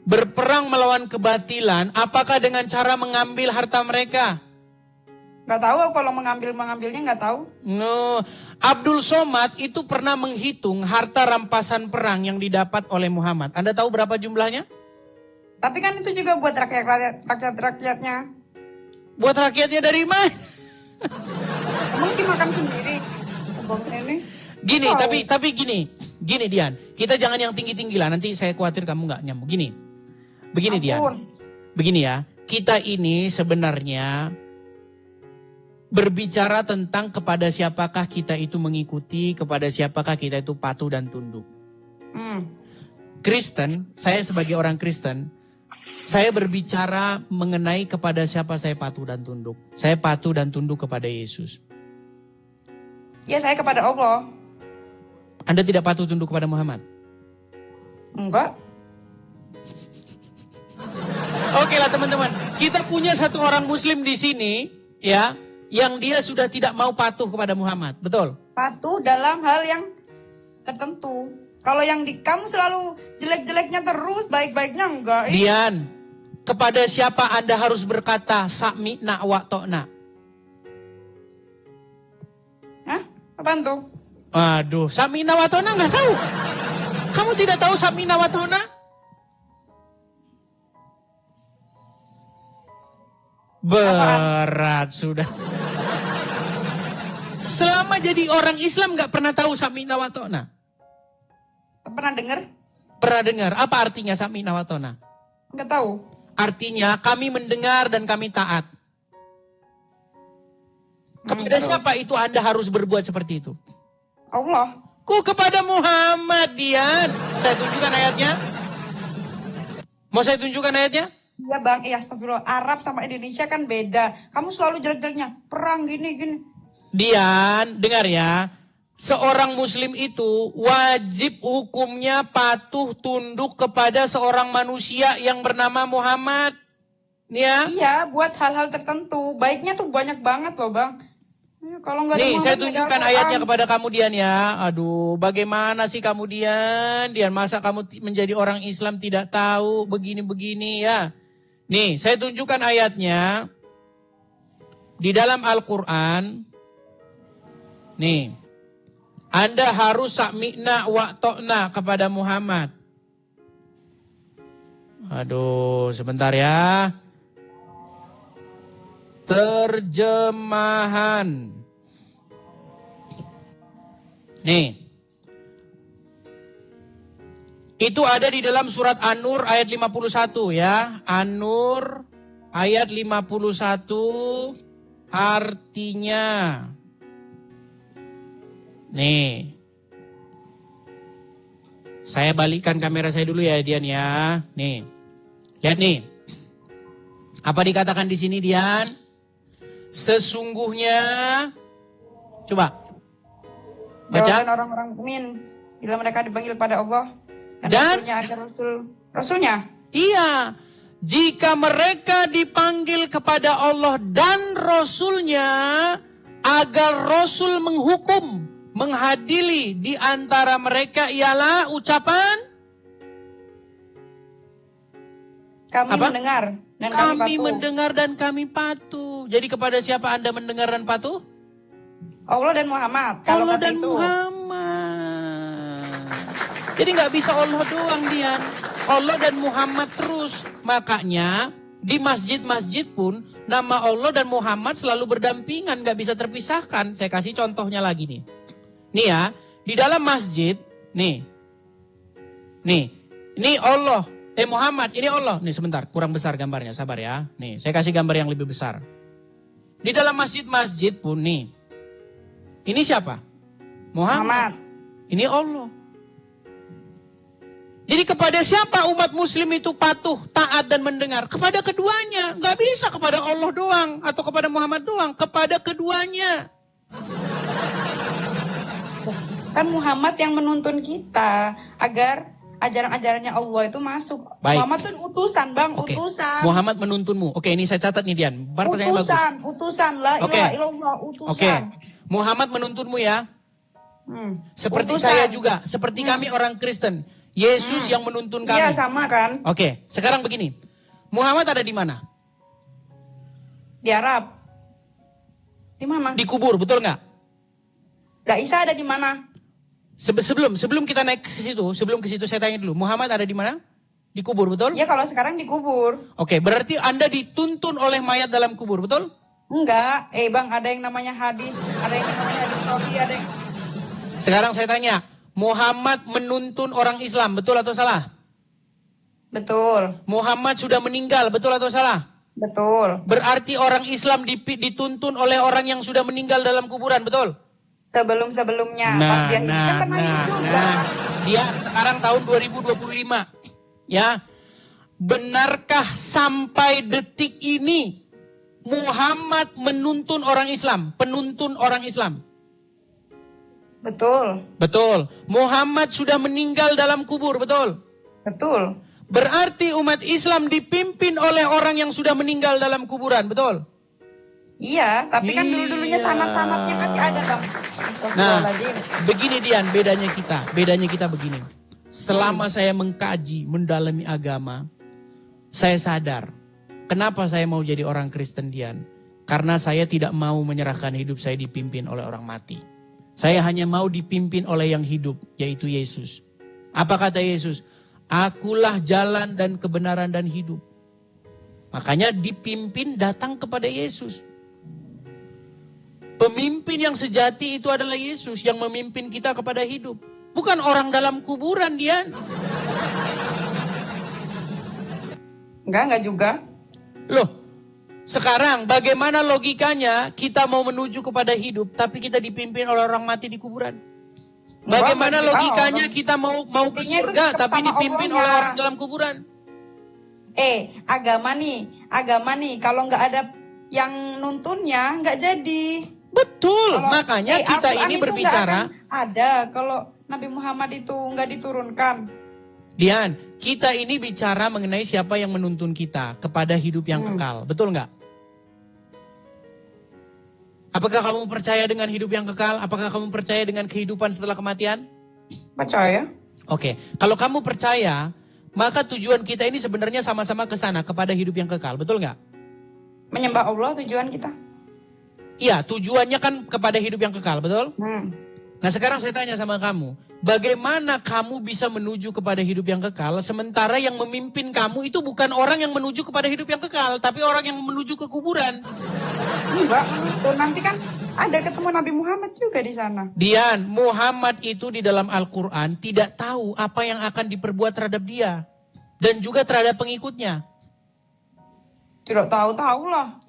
Berperang melawan kebatilan, apakah dengan cara mengambil harta mereka? Nggak tahu, kalau mengambilnya nggak tahu. No, Abdul Somad itu pernah menghitung harta rampasan perang yang didapat oleh Muhammad. Anda tahu berapa jumlahnya? Tapi kan itu juga buat rakyat-rakyatnya. Buat rakyatnya dari mana? Emang dimakan sendiri? Abang ini. Gini, tapi gini Dian, kita jangan yang tinggi-tinggi lah. Nanti saya khawatir kamu nggak nyambung. Begini Dian, begini ya. Kita ini sebenarnya berbicara tentang kepada siapakah kita itu mengikuti, kepada siapakah kita itu patuh dan tunduk. Kristen, saya sebagai orang Kristen, saya berbicara mengenai kepada siapa saya patuh dan tunduk. Saya patuh dan tunduk kepada Yesus. Ya, saya kepada Allah. Anda tidak patuh tunduk kepada Muhammad? Enggak. Oke lah teman-teman, kita punya satu orang Muslim di sini, ya, yang dia sudah tidak mau patuh kepada Muhammad, betul? Patuh dalam hal yang tertentu. Kalau yang kamu selalu jelek-jeleknya terus, baik-baiknya enggak. Dian, kepada siapa Anda harus berkata sami'na wa ta'na? Hah? Apaan tuh? Aduh, sami'na wa ta'na nggak tahu? Kamu tidak tahu sami'na wa ta'na? Berat sudah. Selama jadi orang Islam nggak pernah tahu sami'na wa ta'na? Pernah dengar? Pernah dengar. Apa artinya sami'na wa ta'na? Enggak tahu. Artinya kami mendengar dan kami taat. Kepada siapa itu Anda harus berbuat seperti itu? Allah. Ku kepada Muhammad, Dian. Saya tunjukkan ayatnya. Mau saya tunjukkan ayatnya? Iya bang, astagfirullah. Arab sama Indonesia kan beda. Kamu selalu jelek-jeleknya perang gini. Dian, dengar ya. Seorang muslim itu wajib hukumnya patuh tunduk kepada seorang manusia yang bernama Muhammad. Nih ya. Iya, buat hal-hal tertentu. Baiknya tuh banyak banget loh bang. Kalau nggak ada Nih, Muhammad, saya nggak ada tunjukkan Al-Quran. ayatnya kepada kamu Dian ya. Aduh, bagaimana sih kamu Dian? Dian, masa kamu menjadi orang Islam tidak tahu begini-begini ya? Nih, saya tunjukkan ayatnya. Di dalam Al-Quran. Nih, Anda harus sami'na wa to'na kepada Muhammad. Aduh, sebentar ya. Terjemahan. Nih. Itu ada di dalam surat An-Nur ayat 51 ya. An-Nur ayat 51 artinya. Nih. Saya balikkan kamera saya dulu ya Dian ya. Nih. Lihat nih. Apa dikatakan di sini Dian? Sesungguhnya, coba baca. Dan orang-orang mukmin bila mereka dipanggil pada Allah Dan Rasulnya agar Rasulnya. Iya, jika mereka dipanggil kepada Allah dan Rasulnya agar Rasul menghukum, menghadili di antara mereka ialah ucapan Kami apa? mendengar dan kami Kami patuh. mendengar dan kami patuh. Jadi kepada siapa Anda mendengar dan patuh? Allah dan Muhammad. Kalau Allah kata dan itu. Muhammad. Jadi nggak bisa Allah doang Dian. Allah dan Muhammad terus. Makanya di masjid-masjid pun nama Allah dan Muhammad selalu berdampingan, nggak bisa terpisahkan. Saya kasih contohnya lagi nih. Nih ya, di dalam masjid, nih Allah, Muhammad, ini Allah. Nih sebentar, kurang besar gambarnya, sabar ya. Nih, saya kasih gambar yang lebih besar. Di dalam masjid-masjid pun nih, ini siapa? Muhammad. Ini Allah. Jadi kepada siapa umat muslim itu patuh, taat dan mendengar? Kepada keduanya. Nggak bisa kepada Allah doang atau kepada Muhammad doang. Kepada keduanya. Kan Muhammad yang menuntun kita agar ajaran-ajarannya Allah itu masuk. Baik. Muhammad tuh utusan bang, Oke. utusan. Muhammad menuntunmu. Oke, ini saya catat nih Dian. Pertanyaan bagus. Utusan lah, Oke. ilaha illallah, utusan. Oke. Muhammad menuntunmu ya. Seperti Utusan. saya juga. Seperti kami orang Kristen. Yesus yang menuntun kami. Iya sama kan, Oke, sekarang begini. Muhammad ada di mana? di Arab. Di mana? Di kubur, betul nggak? Lah Isa ada di mana? Sebelum kita naik ke situ, sebelum ke situ saya tanya dulu. Muhammad ada di mana? Di kubur, betul? Ya kalau sekarang dikubur. Oke, berarti Anda dituntun oleh mayat dalam kubur, betul? Enggak, bang ada yang namanya hadis, ada yang namanya hadis Nabi, ada yang... Sekarang saya tanya, Muhammad menuntun orang Islam, betul atau salah? Betul, Muhammad sudah meninggal, betul atau salah? betul. Berarti orang Islam dituntun oleh orang yang sudah meninggal dalam kuburan, betul? Sebelum-sebelumnya. Pas dia hidup kan pernah hidup juga. Dia sekarang tahun 2025. Ya. Benarkah sampai detik ini Muhammad menuntun orang Islam, penuntun orang Islam? Betul, Betul. Muhammad sudah meninggal dalam kubur, betul? betul. Berarti umat Islam dipimpin oleh orang yang sudah meninggal dalam kuburan, betul? Iya, tapi kan dulu-dulunya Iya. sanat-sanatnya masih ada bang. Nah, Astagfirullahaladzim. begini Dian, bedanya kita begini. Selama saya mengkaji, mendalami agama, saya sadar, kenapa saya mau jadi orang Kristen Dian? Karena saya tidak mau menyerahkan hidup saya dipimpin oleh orang mati. Saya hanya mau dipimpin oleh yang hidup, yaitu Yesus. Apa kata Yesus? Akulah jalan dan kebenaran dan hidup. Makanya dipimpin datang kepada Yesus. Pemimpin yang sejati itu adalah Yesus yang memimpin kita kepada hidup. Bukan orang dalam kuburan Dian. Enggak juga. Loh, sekarang bagaimana logikanya kita mau menuju kepada hidup tapi kita dipimpin oleh orang mati di kuburan? Bagaimana Enggak, logikanya orang. kita mau ke Intinya itu surga tetap tapi sama dipimpin Allahnya. oleh orang dalam kuburan? Agama nih, kalau nggak ada yang nuntunnya, nggak jadi. Betul, Kalau makanya kita Al-Quran ini itu nggak berbicara, akan ada kalau Nabi Muhammad itu nggak diturunkan. Dian, kita ini bicara mengenai siapa yang menuntun kita kepada hidup yang kekal, betul nggak? Apakah kamu percaya dengan hidup yang kekal? Apakah kamu percaya dengan kehidupan setelah kematian? Percaya? Oke, kalau kamu percaya, maka tujuan kita ini sebenarnya sama-sama ke sana, kepada hidup yang kekal, betul nggak? Menyembah Allah tujuan kita. Iya, tujuannya kan kepada hidup yang kekal, betul? Nah sekarang saya tanya sama kamu, bagaimana kamu bisa menuju kepada hidup yang kekal, sementara yang memimpin kamu itu bukan orang yang menuju kepada hidup yang kekal, tapi orang yang menuju ke kuburan. Enggak, tuh nanti kan ada ketemu Nabi Muhammad juga di sana. Dian, Muhammad itu di dalam Al-Quran tidak tahu apa yang akan diperbuat terhadap dia. Dan juga terhadap pengikutnya. Tidak tahu-tahu lah.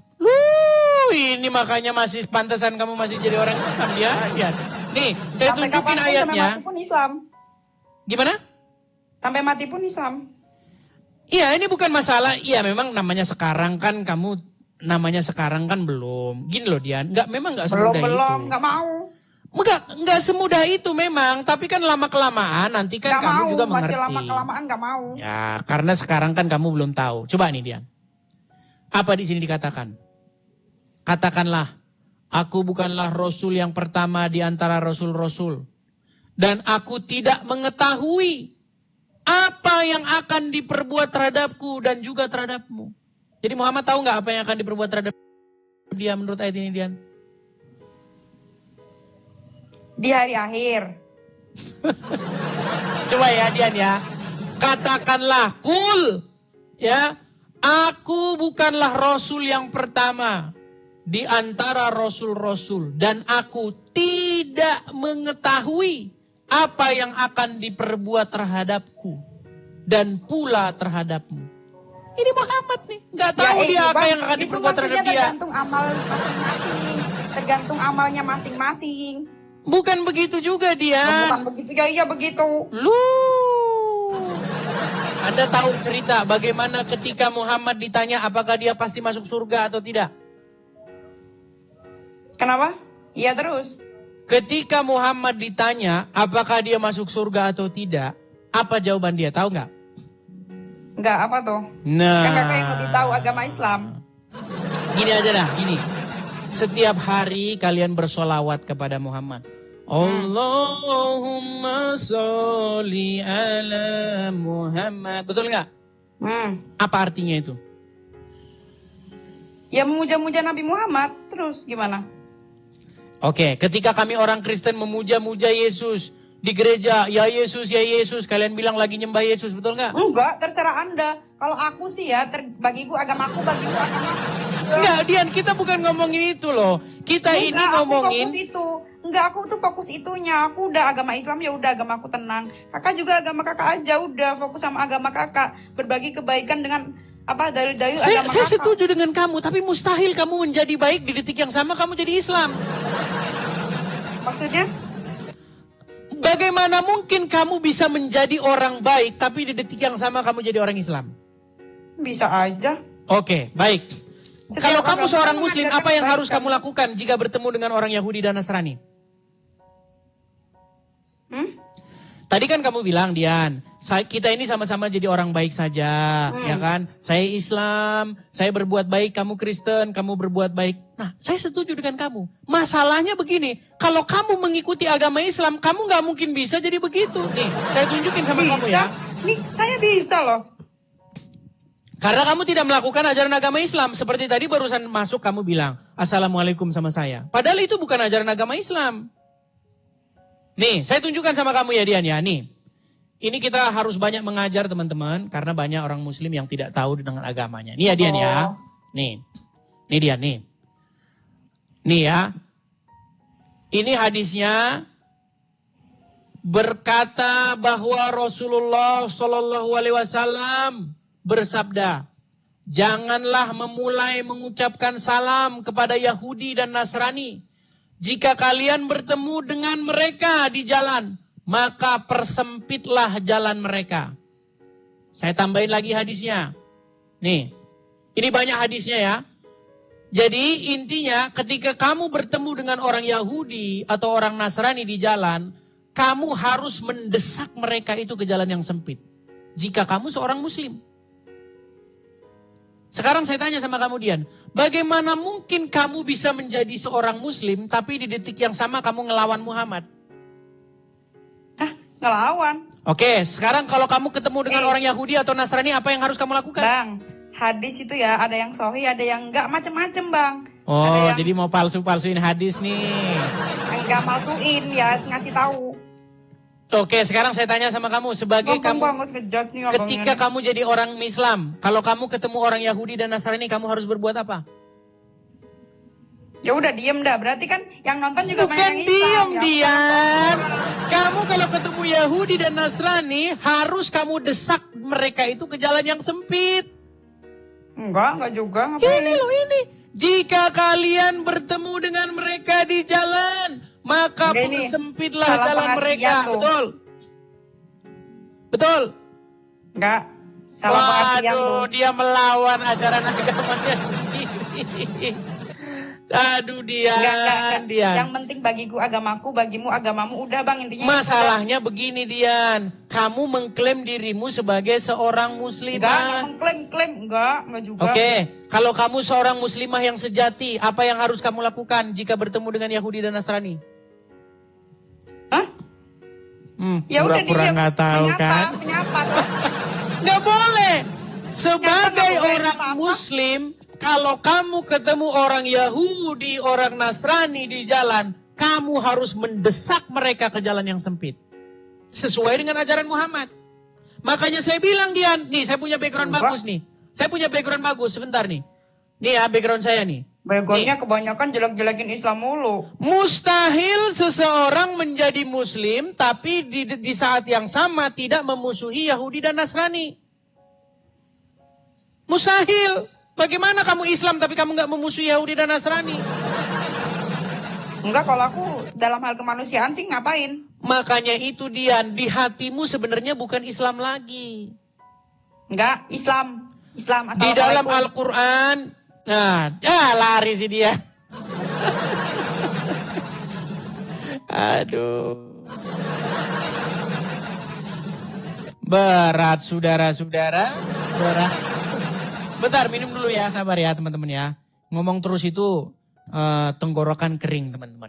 Ini makanya masih pantasan kamu masih jadi orang Islam dia. Ya. Nih, saya Sampai tunjukin kapanpun, ayatnya. Sampai mati pun Islam. Gimana? Sampai mati pun Islam. Iya, ini bukan masalah. Iya, memang namanya sekarang kan kamu, namanya sekarang kan belum. Gini loh Dian, memang nggak semudah itu. Belum, nggak mau. Enggak semudah itu memang, tapi kan lama-kelamaan nanti kan Nggak kamu mau, juga mengerti. masih lama-kelamaan nggak mau. Ya, karena sekarang kan kamu belum tahu. Coba nih Dian. Apa di sini dikatakan? Katakanlah, aku bukanlah Rasul yang pertama di antara Rasul-Rasul. Dan aku tidak mengetahui apa yang akan diperbuat terhadapku dan juga terhadapmu. Jadi Muhammad tahu nggak apa yang akan diperbuat terhadap dia menurut ayat ini Dian? Di hari akhir. Coba ya Dian ya. Katakanlah, kul. Ya, aku bukanlah Rasul yang pertama di antara Rasul-Rasul. Dan aku tidak mengetahui apa yang akan diperbuat terhadapku. Dan pula terhadapmu. Ini Muhammad nih. Nggak tahu dia apa yang akan diperbuat terhadap dia. Tergantung amal masing-masing. Tergantung amalnya masing-masing. Bukan begitu juga Dian. Bukan begitu, ya iya begitu. Anda tahu cerita bagaimana ketika Muhammad ditanya apakah dia pasti masuk surga atau tidak? Kenapa? Iya terus. Ketika Muhammad ditanya apakah dia masuk surga atau tidak, apa jawaban dia? Tahu nggak? Enggak, apa tuh? Nah, Kan kakak yang lebih tahu agama Islam. gini aja dah, gini. Setiap hari kalian bersolawat kepada Muhammad. Allahumma sholli ala Muhammad. Betul nggak? Apa artinya itu? Ya memuja-muja Nabi Muhammad. Terus gimana? Oke, ketika kami orang Kristen memuja-muja Yesus di gereja, ya Yesus, kalian bilang lagi nyembah Yesus, betul nggak? Enggak, terserah Anda. Kalau aku sih ya, bagiku agamaku, bagiku agamaku. Enggak, Dian, kita bukan ngomongin itu loh. Kita ini ngomongin. Aku fokus itu. Enggak, aku tuh fokus itunya. Aku udah agama Islam, ya udah agamaku tenang. Kakak juga agama kakak aja, udah fokus sama agama kakak. Berbagi kebaikan dengan apa dalil-dalil agama Saya kakak. setuju dengan kamu, tapi mustahil kamu menjadi baik di detik yang sama kamu jadi Islam. Maksudnya? Bagaimana mungkin kamu bisa menjadi orang baik, tapi di detik yang sama kamu jadi orang Islam? Bisa aja. Oke, baik. Setiap Kalau kamu agama seorang Muslim, mengajarkan apa yang harus kebaikan. kamu lakukan jika bertemu dengan orang Yahudi dan Nasrani? Tadi kan kamu bilang, Dian, kita ini sama-sama jadi orang baik saja, ya kan? Saya Islam, saya berbuat baik, kamu Kristen, kamu berbuat baik. Nah, saya setuju dengan kamu. Masalahnya begini, kalau kamu mengikuti agama Islam, kamu nggak mungkin bisa jadi begitu. Nih, saya tunjukin sama kamu ya. Nih, saya bisa loh. Karena kamu tidak melakukan ajaran agama Islam. Seperti tadi barusan masuk kamu bilang, Assalamualaikum sama saya. Padahal itu bukan ajaran agama Islam. Nih, saya tunjukkan sama kamu ya Dian ya. Nih, ini kita harus banyak mengajar teman-teman. Karena banyak orang Muslim yang tidak tahu dengan agamanya. Nih ya Dian ya. Nih Dian nih. Nih ya. Ini hadisnya berkata bahwa Rasulullah SAW bersabda, janganlah memulai mengucapkan salam kepada Yahudi dan Nasrani. Jika kalian bertemu dengan mereka di jalan, maka persempitlah jalan mereka. Saya tambahin lagi hadisnya. Nih, ini banyak hadisnya ya. Jadi intinya ketika kamu bertemu dengan orang Yahudi atau orang Nasrani di jalan, kamu harus mendesak mereka itu ke jalan yang sempit. Jika kamu seorang muslim. Sekarang saya tanya sama kamu Dian, bagaimana mungkin kamu bisa menjadi seorang muslim tapi di detik yang sama kamu ngelawan Muhammad? Ngelawan. Oke, sekarang kalau kamu ketemu dengan orang Yahudi atau Nasrani, apa yang harus kamu lakukan? Bang, hadis itu ya ada yang sahih, ada yang enggak, macem-macem bang. Oh, Ada yang jadi mau palsu-palsuin hadis nih. enggak malsuin ya, ngasih tahu. Oke, sekarang saya tanya sama kamu, sebagai Gampang kamu, banget ngejudge nih abang ketika ini. kamu jadi orang Islam, kalau kamu ketemu orang Yahudi dan Nasrani, kamu harus berbuat apa? Ya udah diem dah, berarti kan yang nonton juga Bukan banyak yang diem, Islam. Ya. Dian. Kamu kalau ketemu Yahudi dan Nasrani, harus kamu desak mereka itu ke jalan yang sempit. Enggak juga. Ngapain? Ini loh ini. Jika kalian bertemu dengan mereka di jalan, maka Enggak, ini persempitlah salah jalan pengertian mereka. tuh. Betul? Betul? Enggak. Salah pengertian tuh. Waduh, dia melawan ajaran agamanya sendiri. Aduh, Dian. Yang penting bagiku agamaku, bagimu agamamu. Udah bang, intinya. Masalahnya begini, Dian. Kamu mengklaim dirimu sebagai seorang Enggak muslimah. mengklaim. Enggak juga. Oke, kalau kamu seorang muslimah yang sejati, apa yang harus kamu lakukan jika bertemu dengan Yahudi dan Nasrani? Hah? Ya udah Pura-pura diem. nggak tahu kan? Menyapa tuh. Nggak boleh. Sebagai Nggak boleh orang apa-apa. muslim, kalau kamu ketemu orang Yahudi, orang Nasrani di jalan, kamu harus mendesak mereka ke jalan yang sempit. Sesuai dengan ajaran Muhammad. Makanya saya bilang, Dian, nih saya punya background Enggak. bagus nih. Saya punya background bagus, sebentar nih. Nih ya background saya nih. Backgroundnya kebanyakan jelek-jelekin Islam mulu. Mustahil seseorang menjadi muslim tapi di saat yang sama tidak memusuhi Yahudi dan Nasrani. Mustahil. Bagaimana kamu Islam tapi kamu nggak memusuhi Yahudi dan Nasrani? Enggak, kalau aku dalam hal kemanusiaan sih ngapain? Makanya itu Dian, di hatimu sebenarnya bukan Islam lagi. Enggak, Islam. Di dalam Assalamualaikum. Al-Quran, nah, lari sih dia. Aduh. Berat saudara-saudara. Berat. Bentar, minum dulu ya, sabar ya teman-teman ya. Ngomong terus itu tenggorokan kering teman-teman.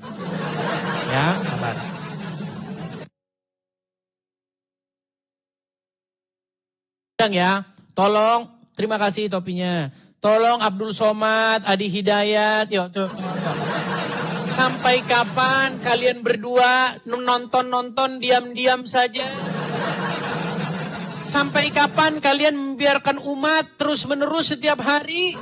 Ya, sabar. Ya, tolong, terima kasih topinya. Tolong Abdul Somad, Adi Hidayat, yuk tuh. Sampai kapan kalian berdua nonton-nonton diam-diam saja? Sampai kapan kalian membiarkan umat terus-menerus setiap hari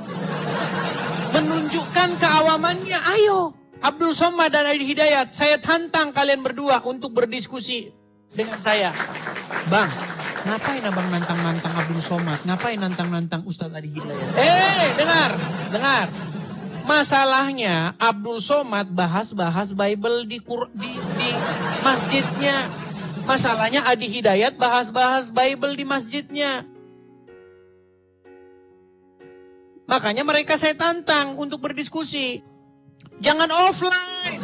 menunjukkan keawamannya? Ayo, Abdul Somad dan Adi Hidayat, saya tantang kalian berdua untuk berdiskusi dengan saya. Bang, ngapain abang nantang-nantang Abdul Somad? Ngapain nantang-nantang Ustadz Adi Hidayat? Dengar. Masalahnya Abdul Somad bahas-bahas Bible di masjidnya. Masalahnya Adi Hidayat bahas-bahas Bible di masjidnya. Makanya mereka saya tantang untuk berdiskusi. Jangan offline.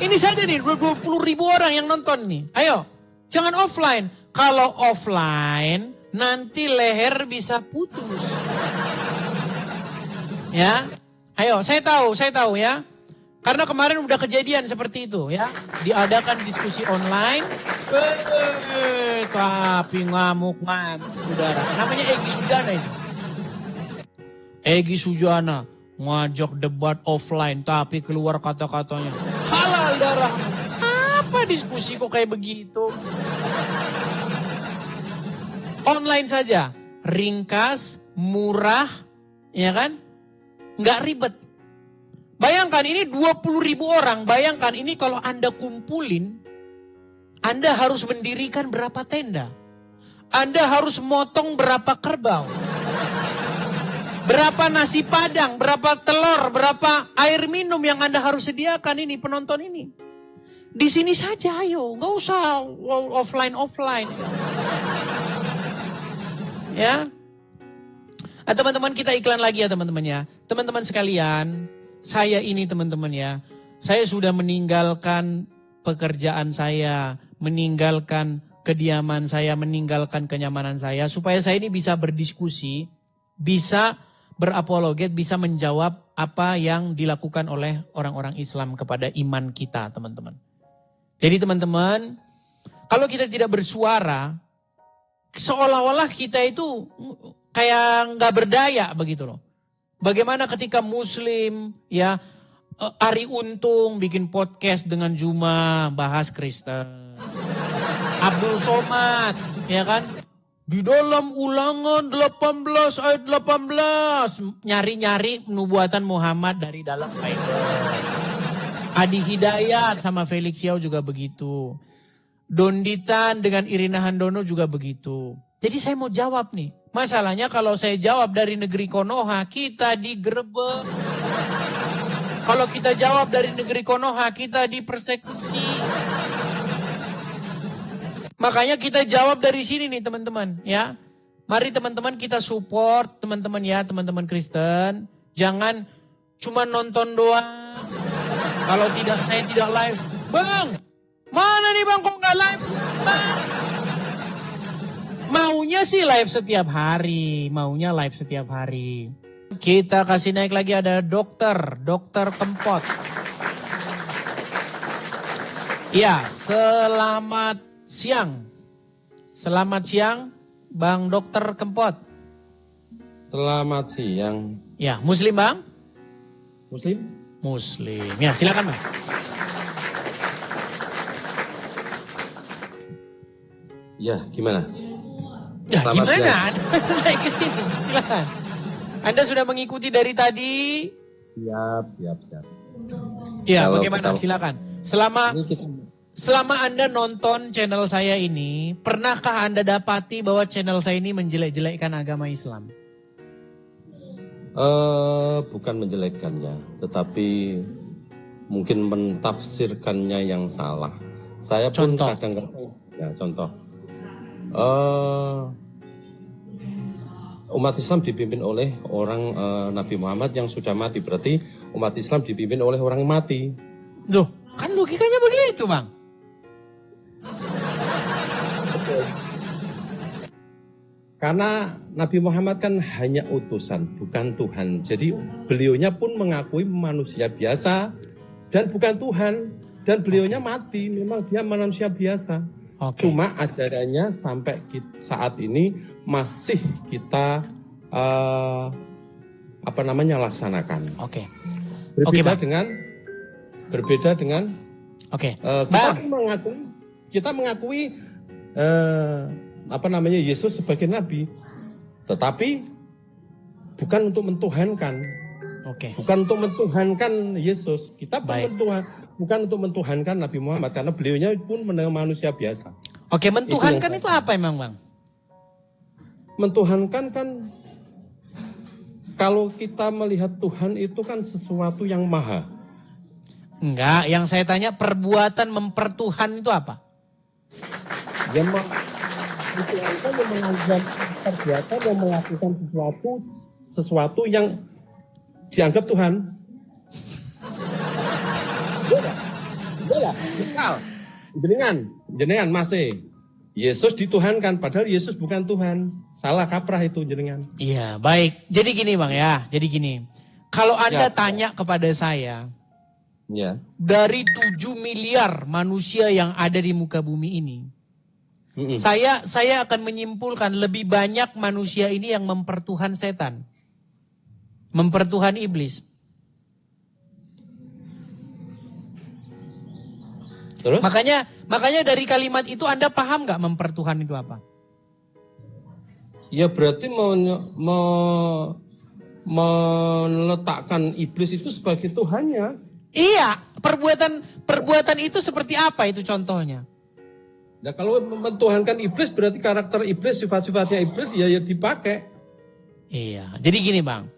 Ini saja nih 20.000 orang yang nonton nih. Ayo, jangan offline. Kalau offline nanti leher bisa putus. Ya, ayo saya tahu ya. Karena kemarin udah kejadian seperti itu ya. Diadakan diskusi online. Tapi ngamuk-ngamuk saudara. Namanya Egy Sujana ini. Egy Sujana ngajak debat offline. Tapi keluar kata-katanya. Halal darah. Apa diskusi kok kayak begitu? Online saja. Ringkas, murah. Ya kan? Nggak ribet. Bayangkan ini 20.000 orang, bayangkan ini kalau Anda kumpulin, Anda harus mendirikan berapa tenda. Anda harus motong berapa kerbau. Berapa nasi padang, berapa telur, berapa air minum yang Anda harus sediakan ini penonton ini. Di sini saja ayo, nggak usah offline. Ya. Teman-teman kita iklan lagi ya teman-teman ya. Teman-teman sekalian, saya ini teman-teman ya. Saya sudah meninggalkan pekerjaan saya, meninggalkan kediaman saya, meninggalkan kenyamanan saya. Supaya saya ini bisa berdiskusi, bisa berapologet, bisa menjawab apa yang dilakukan oleh orang-orang Islam kepada iman kita teman-teman. Jadi teman-teman, kalau kita tidak bersuara, seolah-olah kita itu kayak nggak berdaya begitu loh. Bagaimana ketika Muslim ya Ari Untung bikin podcast dengan Juma bahas Kristen. Abdul Somad ya kan di dalam Ulangan 18 ayat 18 nyari-nyari nubuatan Muhammad dari dalam Bible. Adi Hidayat sama Felix Yao juga begitu. Donditan dengan Irina Handono juga begitu. Jadi saya mau jawab nih. Masalahnya kalau saya jawab dari negeri Konoha, kita digerebek. Kalau kita jawab dari negeri Konoha, kita dipersekusi. Makanya kita jawab dari sini nih teman-teman ya. Mari teman-teman kita support teman-teman ya, teman-teman Kristen. Jangan cuma nonton doang. Kalau tidak, saya tidak live. Bang, mana nih bang kok nggak live? Bang. Maunya sih live setiap hari. Maunya live setiap hari. Kita kasih naik lagi ada dokter Kempot. Ya, selamat siang. Selamat siang, Bang Dokter Kempot. Selamat siang. Ya, Muslim Bang? Muslim? Muslim. Ya, silakan Bang. Ya, gimana? Ya, Selamat gimana? siang. Naik ke sini, silakan. Anda sudah mengikuti dari tadi? Siap. Ya, Kalau bagaimana? kita- Silakan. Ini kita Selama Anda nonton channel saya ini, pernahkah Anda dapati bahwa channel saya ini menjelek-jelekkan agama Islam? bukan menjelekkannya, tetapi mungkin mentafsirkannya yang salah. Saya pun Contoh? kadang-kadang, ya contoh. Umat Islam dipimpin oleh orang Nabi Muhammad yang sudah mati. Berarti umat Islam dipimpin oleh orang mati. Loh, kan logikanya begitu Bang. Karena Nabi Muhammad kan hanya utusan, bukan Tuhan. Jadi beliaunya pun mengakui manusia biasa dan bukan Tuhan. Dan beliaunya mati, memang dia manusia biasa. Oke. Cuma ajarannya sampai saat ini masih kita laksanakan. Oke. Berbeda Bang. dengan Oke. kita Bang. mengakui Yesus sebagai nabi, tetapi bukan untuk mentuhankan, Oke. bukan untuk mentuhankan Yesus. Kita Baik. bukan untuk mentuhankan Nabi Muhammad karena beliaunya pun manusia biasa. Oke, mentuhankan yang- itu apa emang Bang? Mentuhankan kan kalau kita melihat Tuhan itu kan sesuatu yang maha. Enggak, yang saya tanya perbuatan mempertuhan itu apa? Dia itu melakukan perbuatan yang melakukan sesuatu yang dianggap Tuhan. Iya, bekal. Jenengan masih. Yesus dituhankan, padahal Yesus bukan Tuhan. Salah kaprah itu jenengan. Iya, baik. Jadi gini Bang ya, jadi gini. Kalau Anda Ya. tanya kepada saya, Ya. dari 7 miliar manusia yang ada di muka bumi ini, Mm-mm. saya akan menyimpulkan lebih banyak manusia ini yang mempertuhan setan. Mempertuhan iblis. Terus? Makanya dari kalimat itu Anda paham nggak mempertuhan itu apa? Ya berarti meletakkan iblis itu sebagai Tuhannya. Iya, perbuatan itu seperti apa itu contohnya? Nah kalau mentuhankan iblis berarti karakter iblis, sifat-sifatnya iblis ya dipakai. Iya, jadi gini Bang.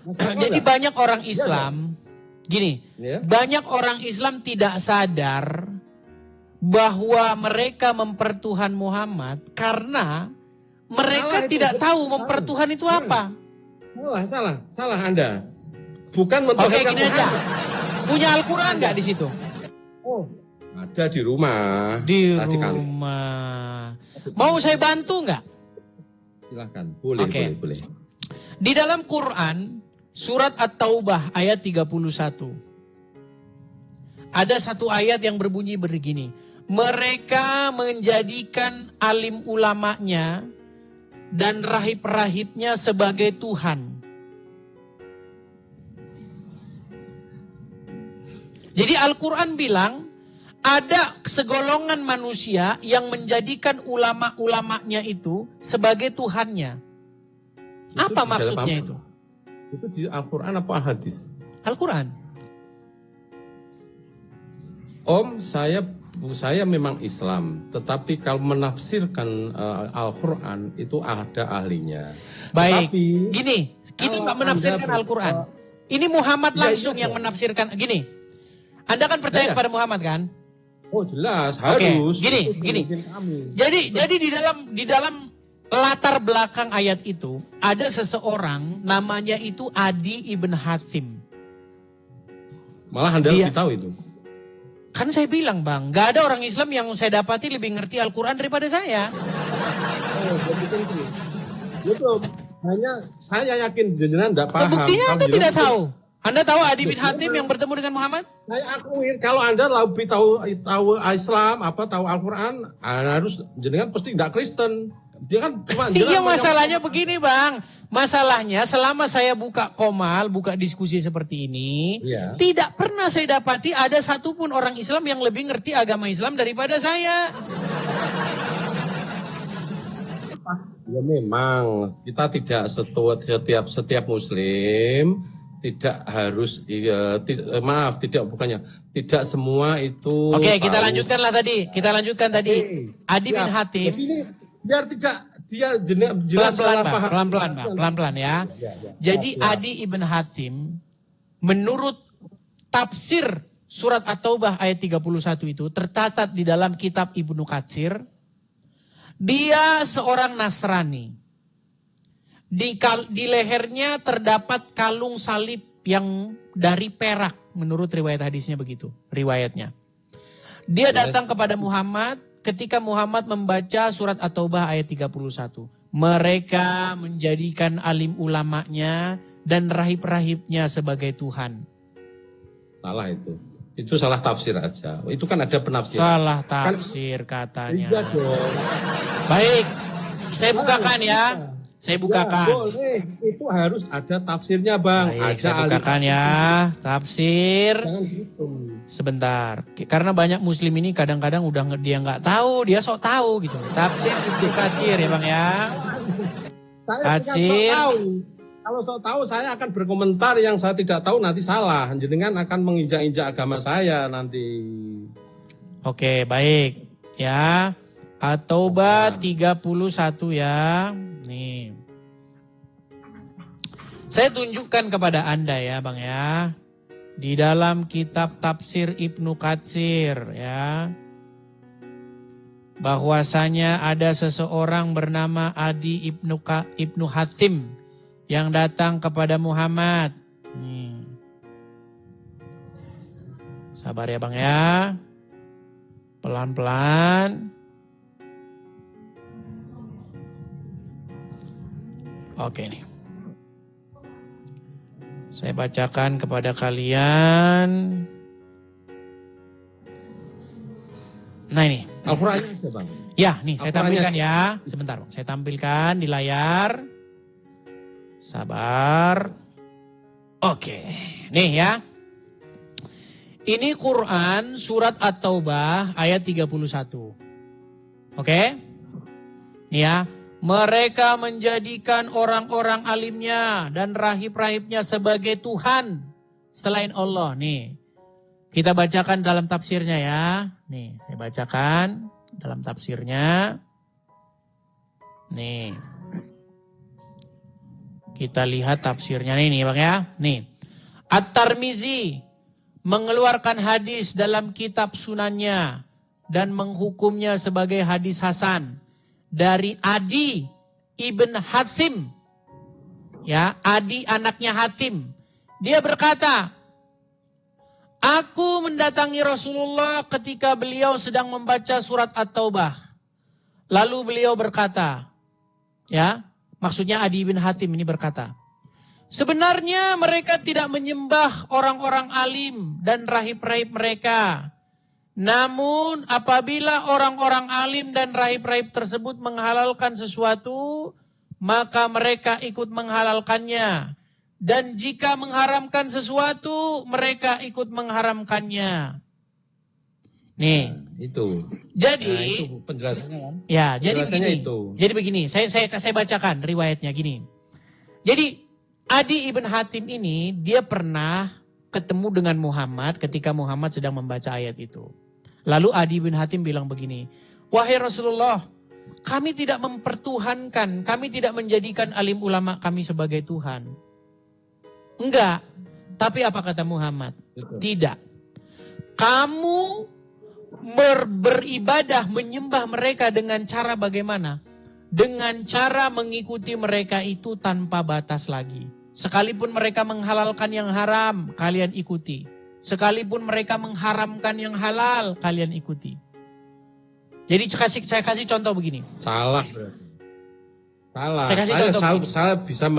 Masalah Jadi nggak? banyak orang Islam, gini, Ya. banyak orang Islam tidak sadar bahwa mereka mempertuhan Muhammad karena mereka tidak tahu mempertuhan itu apa. Salah Anda. Bukan Oke, mentuhankan gini aja. Muhammad. Punya Al-Quran nggak di situ? Oh, ada di rumah. Di Tadi kali. rumah. Mau saya bantu nggak? Silahkan. Boleh, Oke. boleh. Di dalam Quran, surat At-Taubah ayat 31. Ada satu ayat yang berbunyi begini. Mereka menjadikan alim ulamanya dan rahib-rahibnya sebagai Tuhan. Jadi Al-Quran bilang, ada segolongan manusia yang menjadikan ulama-ulamanya itu sebagai Tuhannya. Apa maksudnya itu? Itu di Al-Quran apa hadis? Al-Quran. Om, saya memang Islam, tetapi kalau menafsirkan Al-Quran itu ada ahlinya. Baik, Tetapi, gini, kita kalau nggak menafsirkan Anda Al-Quran. Ini Muhammad langsung yang menafsirkan. Gini, Anda kan percaya Iya. kepada Muhammad kan? Oh jelas, Oke, harus. gini. Mungkin kami. Jadi di dalam latar belakang ayat itu ada seseorang namanya itu Adi ibn Hatim. Malah Anda Dia- lebih tahu itu. Kan saya bilang bang, nggak ada orang Islam yang saya dapati lebih ngerti Al-Quran daripada saya. Oh, betul. Hanya saya yakin jenengan tidak paham. Buktinya Kalau Anda jenengan- tidak tahu. Anda tahu Adi bin Hatim yang bertemu dengan Muhammad? Saya akuin kalau Anda lebih tahu Islam, tahu Al-Quran, harus jenengan pasti tidak Kristen. Dia kan cuma Iya, masalahnya begini bang. Masalahnya selama saya buka komal, buka diskusi seperti ini, Iya. tidak pernah saya dapati ada satupun orang Islam yang lebih ngerti agama Islam daripada saya. Ya memang kita tidak setiap Muslim tidak harus tidak semua itu. Oke, kita tahu. lanjutkan tadi. Adi bin Ya, Hatim. jadi ini biar tidak dia jelas salah paham. Pelan-pelan ya. Jadi Adi ibn Hatim menurut tafsir surat At-Taubah ayat 31 itu tercatat di dalam kitab Ibnu Katsir. Dia seorang Nasrani. Di lehernya terdapat kalung salib yang dari perak. Menurut riwayat hadisnya begitu. Riwayatnya. Dia datang kepada Muhammad ketika Muhammad membaca surat At-Taubah ayat 31. Mereka menjadikan alim ulamanya dan rahib-rahibnya sebagai Tuhan. Salah itu. Itu salah tafsir aja. Itu kan ada penafsiran. Salah tafsir katanya. Iya dong. Baik, saya bukakan ya. Saya bukakan. Ya, boleh. Itu harus ada tafsirnya, Bang. Baik, Ada saya bukakan ya. Tafsir. Jangan gitu. Sebentar. Karena banyak muslim ini kadang-kadang udah dia nggak tahu, dia sok tahu gitu. Tafsir Ibnu Katsir ya Bang ya. Saya Katsir. tidak sok tahu. Kalau sok tahu saya akan berkomentar yang saya tidak tahu nanti salah. Jenengan akan menginjak-injak agama saya nanti. Oke, baik. Ya. At-Taubah 31 ya. Nih. Saya tunjukkan kepada Anda ya, Bang ya. Di dalam kitab tafsir Ibnu Katsir ya. Bahwasanya ada seseorang bernama Adi Ibnu Hatim yang datang kepada Muhammad. Nih. Sabar ya, Bang ya. Pelan-pelan. Oke nih. Saya bacakan kepada kalian. Nah ini. Al-Qurannya aja, Bang. Ya nih saya Al-Qurannya. tampilkan ya. Sebentar Bang. Saya tampilkan di layar. Sabar. Oke. Nih ya. Ini Quran surat At-Taubah ayat 31. Oke. Nih ya. Mereka menjadikan orang-orang alimnya dan rahib-rahibnya sebagai Tuhan selain Allah. Nih, kita bacakan dalam tafsirnya ya. Nih, saya bacakan dalam tafsirnya. Nih, kita lihat tafsirnya nih Bang ya. Nih, At-Tirmizi mengeluarkan hadis dalam kitab sunannya dan menghukumnya sebagai hadis hasan dari Adi ibn Hatim. Ya, Adi anaknya Hatim. Dia berkata, aku mendatangi Rasulullah ketika beliau sedang membaca surat At-Taubah. Lalu beliau berkata, ya, maksudnya Adi bin Hatim ini berkata, sebenarnya mereka tidak menyembah orang-orang alim dan rahib-rahib mereka. Namun apabila orang-orang alim dan rahib-rahib tersebut menghalalkan sesuatu, maka mereka ikut menghalalkannya. Dan jika mengharamkan sesuatu, mereka ikut mengharamkannya. Nih, Itu. jadi Itu penjelasannya kan. ya, jadi Penjelasannya begini. itu. Jadi begini, saya bacakan riwayatnya gini. Jadi Adi ibn Hatim ini dia pernah ketemu dengan Muhammad ketika Muhammad sedang membaca ayat itu. Lalu Adi bin Hatim bilang begini, wahai Rasulullah, kami tidak mempertuhankan, kami tidak menjadikan alim ulama kami sebagai Tuhan. Enggak, tapi apa kata Muhammad? Tidak. Kamu beribadah, menyembah mereka dengan cara bagaimana? Dengan cara mengikuti mereka itu tanpa batas lagi. Sekalipun mereka menghalalkan yang haram, kalian ikuti. Sekalipun mereka mengharamkan yang halal, kalian ikuti. Jadi saya kasih contoh begini. Salah. Salah. Saya kasih contoh begini. Saya bisa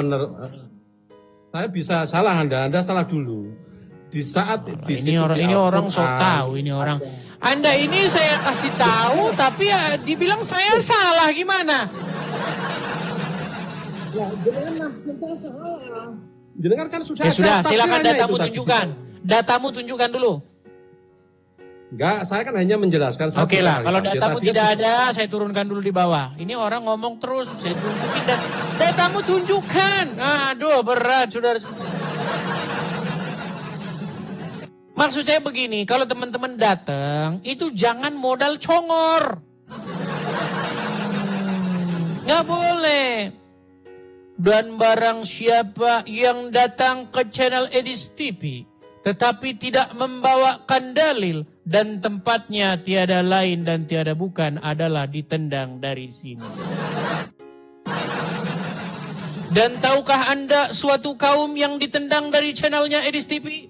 saya bisa salah Anda salah dulu. Di saat Ini orang sok tahu, ini orang. Anda ini saya kasih tahu tapi ya dibilang saya salah gimana? Jenengan kan sudah. Ya sudah, ada silakan tafsirannya datamu itu tadi. tunjukkan. Datamu tunjukkan dulu. Enggak, saya kan hanya menjelaskan. Oke lah, kalau tafsir. datamu Tadi kan tidak ada, saya turunkan dulu di bawah. Ini orang ngomong terus, saya tunjukin datamu tunjukkan. Aduh, berat, saudara. Maksud saya begini, kalau teman-teman datang, itu jangan modal congor. Nggak boleh. Dan barang siapa yang datang ke channel Edis TV, tetapi tidak membawakan dalil, dan tempatnya tiada lain dan tiada bukan adalah ditendang dari sini. Dan tahukah Anda suatu kaum yang ditendang dari channelnya Edis TV?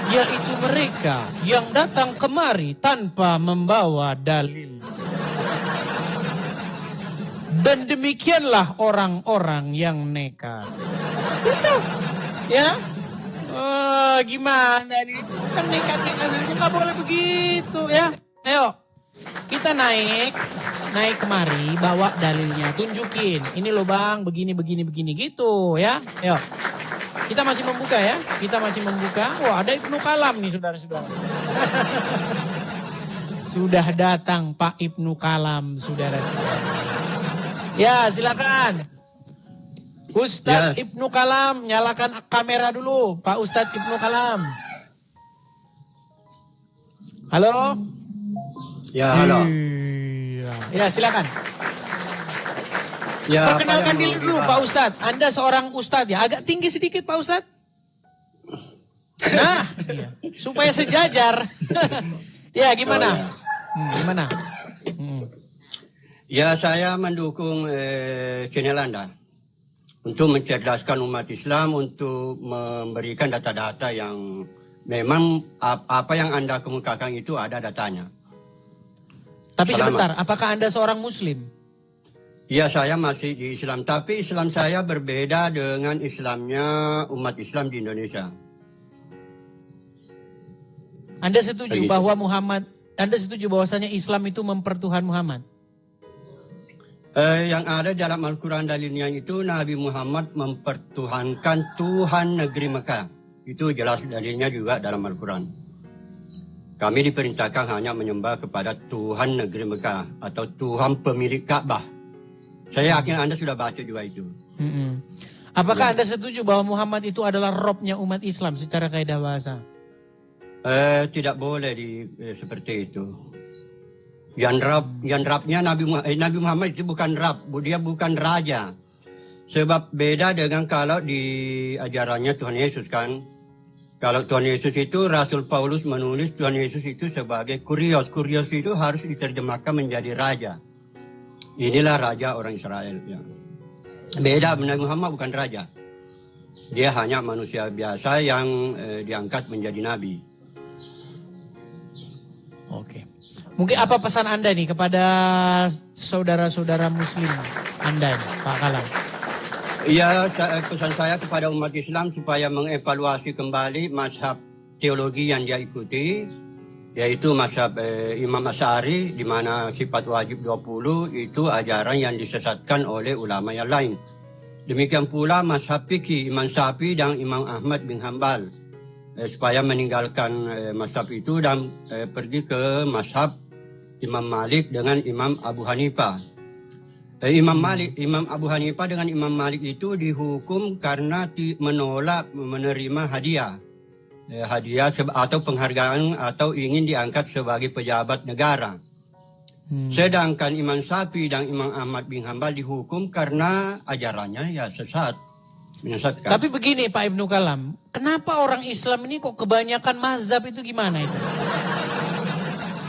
Yaitu mereka yang datang kemari tanpa membawa dalil. Dan demikianlah orang-orang yang nekat. Itu, ya. Gimana nih? Kan nekat-nekat aja, nggak boleh begitu ya. Ayo, kita naik kemari, bawa dalilnya, tunjukin. Ini loh bang, begini gitu ya. Ayo, kita masih membuka ya. Kita masih membuka. Wah, ada Ibnu Kalam nih saudara-saudara. Sudah datang Pak Ibnu Kalam, saudara-saudara. Ya, silakan. Ustadz Ibnu Kalam, nyalakan kamera dulu. Pak Ustadz Ibnu Kalam. Halo? Ya, halo. Ya, silakan. Ya, Perkenalkan apa yang diri mau dulu dibahas? Pak Ustadz. Anda seorang Ustadz ya. Agak tinggi sedikit Pak Ustadz. Nah, iya. Supaya sejajar. Ya, gimana? Gimana? Ya, saya mendukung channel Anda untuk mencerdaskan umat Islam, untuk memberikan data-data yang memang apa yang Anda kemukakan itu ada datanya. Tapi Selamat. sebentar, apakah Anda seorang Muslim? Ya, saya masih di Islam, tapi Islam saya berbeda dengan Islamnya umat Islam di Indonesia. Anda setuju Begitu. bahwa Anda setuju bahwasanya Islam itu mempertuhan Muhammad? Yang ada dalam Al-Quran dalilnya itu Nabi Muhammad mempertuhankan Tuhan negeri Mekah. Itu jelas dalilnya juga dalam Al-Quran. Kami diperintahkan hanya menyembah kepada Tuhan negeri Mekah atau Tuhan pemilik Ka'bah. Saya yakin Anda sudah baca juga itu. Apakah Anda setuju bahwa Muhammad itu adalah robnya umat Islam secara kaidah bahasa? Tidak boleh seperti itu. Yang rabnya Nabi Muhammad itu bukan rab, dia bukan raja. Sebab beda dengan kalau di ajarannya Tuhan Yesus kan. Kalau Tuhan Yesus itu, Rasul Paulus menulis Tuhan Yesus itu sebagai kurios. Kurios itu harus diterjemahkan menjadi raja. Inilah raja orang Israel. Ya. Beda, Nabi Muhammad bukan raja. Dia hanya manusia biasa yang diangkat menjadi nabi. Oke. Mungkin apa pesan Anda nih kepada saudara-saudara Muslim Anda nih, Pak Kalam? Ya, pesan saya kepada umat Islam supaya mengevaluasi kembali mazhab teologi yang dia ikuti, yaitu mazhab Imam Asy'ari, di mana sifat wajib 20 itu ajaran yang disesatkan oleh ulama yang lain. Demikian pula mazhab fikih Imam Syafi'i dan Imam Ahmad bin Hanbal, supaya meninggalkan mazhab itu dan pergi ke mazhab Imam Malik dengan Imam Abu Hanifah. Imam Abu Hanifah dengan Imam Malik itu dihukum karena menolak menerima hadiah atau penghargaan atau ingin diangkat sebagai pejabat negara. Sedangkan Imam Syafi'i dan Imam Ahmad bin Hanbal dihukum karena ajarannya ya sesat. Menyesatkan. Tapi begini Pak Ibnu Kalam, kenapa orang Islam ini kok kebanyakan mazhab itu gimana itu?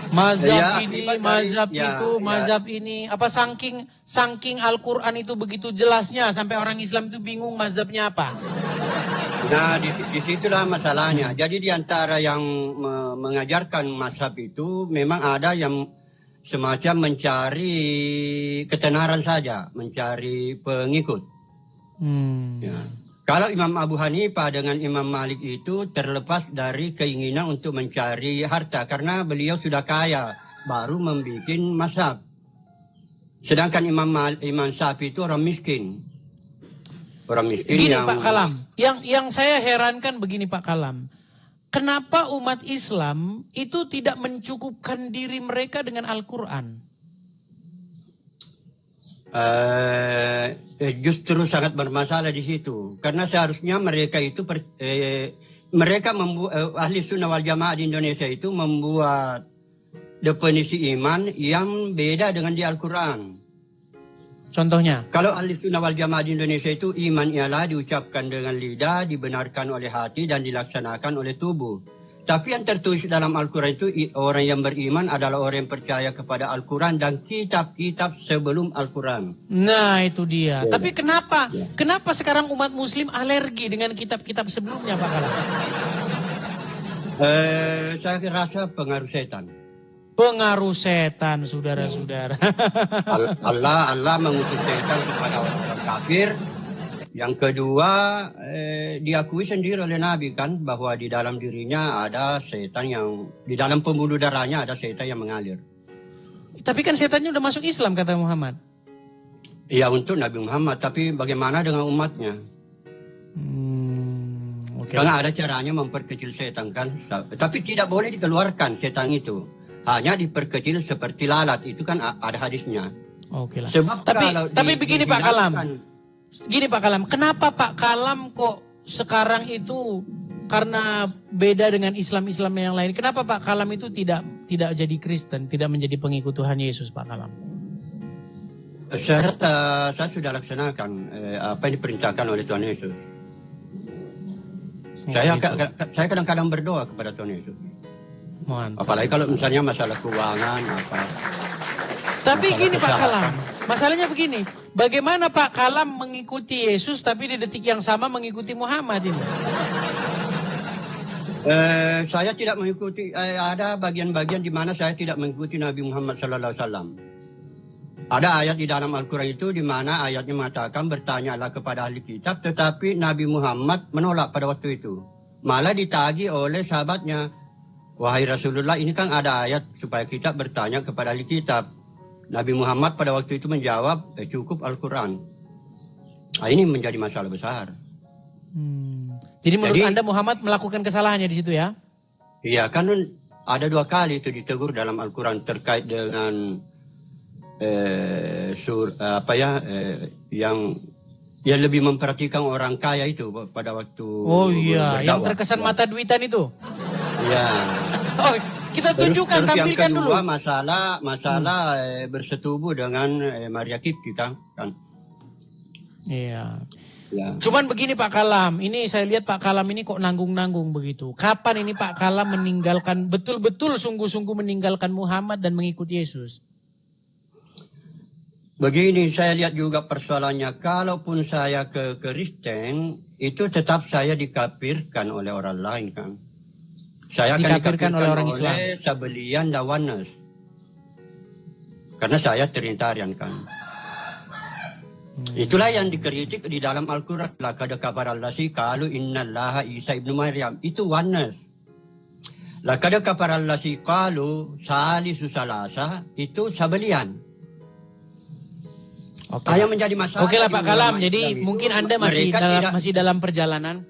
Mazhab Ya, ini, akibat mazhab dari- ya, itu, ya. mazhab ini. Apa saking Al-Quran itu begitu jelasnya sampai orang Islam itu bingung mazhabnya apa? Nah, di situlah masalahnya. Jadi di antara yang mengajarkan mazhab itu memang ada yang semacam mencari ketenaran saja, mencari pengikut. Ya. Kalau Imam Abu Hanifah dengan Imam Malik itu terlepas dari keinginan untuk mencari harta karena beliau sudah kaya, baru membuat mazhab. Sedangkan Imam Syafi'i itu orang miskin. Orang miskin Gini yang Pak Kalam, yang saya herankan begini Pak Kalam. Kenapa umat Islam itu tidak mencukupkan diri mereka dengan Al-Quran? Justru sangat bermasalah di situ. Karena seharusnya mereka itu ahli sunnah wal jamaah di Indonesia itu membuat definisi iman yang beda dengan di Al-Quran. Contohnya? Kalau ahli sunnah wal jamaah di Indonesia itu iman ialah diucapkan dengan lidah, dibenarkan oleh hati dan dilaksanakan oleh tubuh. Tapi yang tertulis dalam Al-Quran itu orang yang beriman adalah orang yang percaya kepada Al-Quran dan kitab-kitab sebelum Al-Quran. Nah itu dia. Ya, Tapi kenapa sekarang umat Muslim alergi dengan kitab-kitab sebelumnya Pak Kalam? Saya rasa pengaruh setan. Pengaruh setan, saudara-saudara. Allah mengutus setan kepada orang kafir. Yang kedua, diakui sendiri oleh Nabi kan bahwa di dalam dirinya ada setan yang, di dalam pembuluh darahnya ada setan yang mengalir. Tapi kan setannya udah masuk Islam kata Muhammad. Iya untuk Nabi Muhammad, tapi bagaimana dengan umatnya? Oke. Karena ada caranya memperkecil setan kan. Tapi tidak boleh dikeluarkan setan itu. Hanya diperkecil seperti lalat, itu kan ada hadisnya. Oke lah. Sebab kalau tapi begini Pak Kalam. dihilangkan- Gini Pak Kalam, kenapa Pak Kalam kok sekarang itu karena beda dengan Islam-Islam yang lain, kenapa Pak Kalam itu tidak jadi Kristen, tidak menjadi pengikut Tuhan Yesus Pak Kalam? Saya sudah laksanakan apa yang diperintahkan oleh Tuhan Yesus. Saya kadang-kadang berdoa kepada Tuhan Yesus. Mantap. Apalagi kalau misalnya masalah keuangan apa. Tapi masalah gini Pak kesehatan. Kalam, masalahnya begini, bagaimana Pak Kalam mengikuti Yesus tapi di detik yang sama mengikuti Muhammad ini? Saya tidak mengikuti, ada bagian-bagian di mana saya tidak mengikuti Nabi Muhammad SAW. Ada ayat di dalam Al-Quran itu di mana ayatnya mengatakan bertanyalah kepada ahli kitab, tetapi Nabi Muhammad menolak pada waktu itu. Malah ditagih oleh sahabatnya, wahai Rasulullah, ini kan ada ayat supaya kita bertanya kepada ahli kitab. Nabi Muhammad pada waktu itu menjawab, cukup Al-Quran. Nah, ini menjadi masalah besar. Jadi menurut Anda Muhammad melakukan kesalahannya di situ ya? Iya, kan ada 2 kali itu ditegur dalam Al-Quran terkait dengan yang lebih memperhatikan orang kaya itu pada waktu Oh iya, yang berdakwah. terkesan mata duitan itu. Iya. Oh, kita tunjukkan, Terus yang tampilkan dulu. kedua masalah bersetubuh dengan Maria Kipti kan. Iya. Ya. Cuman begini Pak Kalam, ini saya lihat Pak Kalam ini kok nanggung-nanggung begitu. Kapan ini Pak Kalam meninggalkan, betul-betul sungguh-sungguh meninggalkan Muhammad dan mengikuti Yesus? Begini, saya lihat juga persoalannya. Kalaupun saya ke Kristen, itu tetap saya dikafirkan oleh orang lain kan. Saya akan Dikafirkan oleh orang Islam. Sabelian dan Oneness. Karena saya Trinitarian kan. Itulah yang dikritik di dalam Al-Quran. Laqad kafara allazina qalu innallaha Isa ibnu Maryam. Itu Oneness. Laqad kafara allazina qalu salisu salasa. Itu Sabelian. Oke. Yang menjadi masalah. Oke lah Pak di Kalam, ulama jadi Islam itu, mungkin Anda masih dalam perjalanan.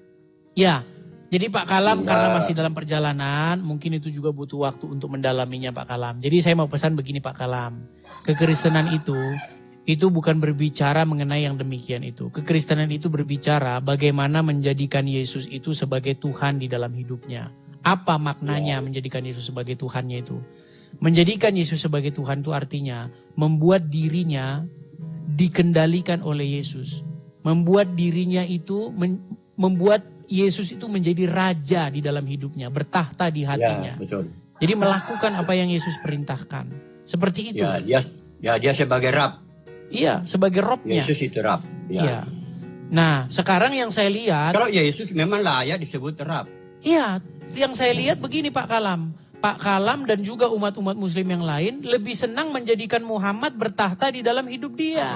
Ya, jadi Pak Kalam karena masih dalam perjalanan, mungkin itu juga butuh waktu untuk mendalaminya Pak Kalam. Jadi saya mau pesan begini Pak Kalam, kekristenan itu bukan berbicara mengenai yang demikian itu. Kekristenan itu berbicara bagaimana menjadikan Yesus itu sebagai Tuhan di dalam hidupnya. Apa maknanya menjadikan Yesus sebagai Tuhannya itu? Menjadikan Yesus sebagai Tuhan itu artinya membuat dirinya dikendalikan oleh Yesus. Membuat dirinya itu, membuat Yesus itu menjadi raja di dalam hidupnya. Bertahta di hatinya. Ya, betul. Jadi melakukan apa yang Yesus perintahkan. Seperti itu. Ya, dia sebagai Rab. Iya, sebagai Robnya. Yesus itu Rab. Ya. Iya. Nah, sekarang yang saya lihat. Kalau Yesus memang layak disebut Rab. Iya, yang saya lihat begini Pak Kalam. Pak Kalam dan juga umat-umat muslim yang lain lebih senang menjadikan Muhammad bertahta di dalam hidup dia.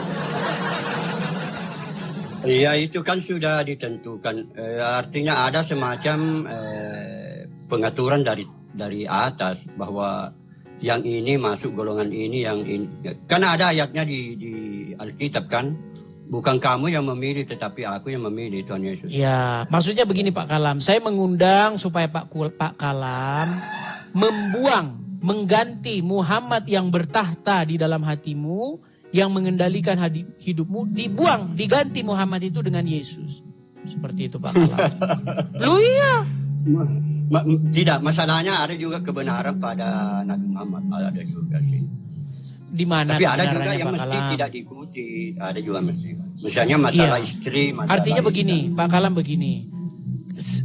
Iya, itu kan sudah ditentukan. Artinya ada semacam pengaturan dari atas bahwa yang ini masuk golongan ini, yang ini. Kan ada ayatnya di Alkitab kan. Bukan kamu yang memilih, tetapi aku yang memilih, Tuhan Yesus. Ya, maksudnya begini Pak Kalam. Saya mengundang supaya Pak Kalam mengganti Muhammad yang bertahta di dalam hatimu, yang mengendalikan hidupmu, diganti Muhammad itu dengan Yesus. Seperti itu Pak Kalam. Lu iya. Tidak, masalahnya ada juga kebenaran pada Nabi Muhammad. Ada juga sih. Di mana? Tapi ada juga yang Pak mesti Kalam tidak diikuti. Ada juga mesti. Misalnya masalah istri. Masalah artinya begini, itu. Pak Kalam begini.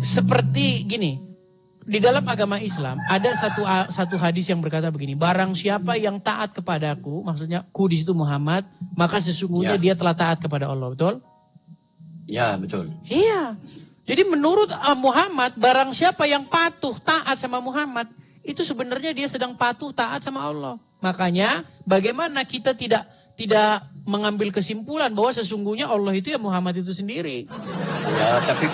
Seperti gini. Di dalam agama Islam ada satu hadis yang berkata begini. Barang siapa yang taat kepadaku, maksudnya ku di situ Muhammad, maka sesungguhnya dia telah taat kepada Allah, betul? Ya, betul. Iya. Jadi menurut Muhammad, barang siapa yang patuh taat sama Muhammad, itu sebenarnya dia sedang patuh taat sama Allah. Makanya bagaimana kita tidak mengambil kesimpulan bahwa sesungguhnya Allah itu ya Muhammad itu sendiri. Ya, tapi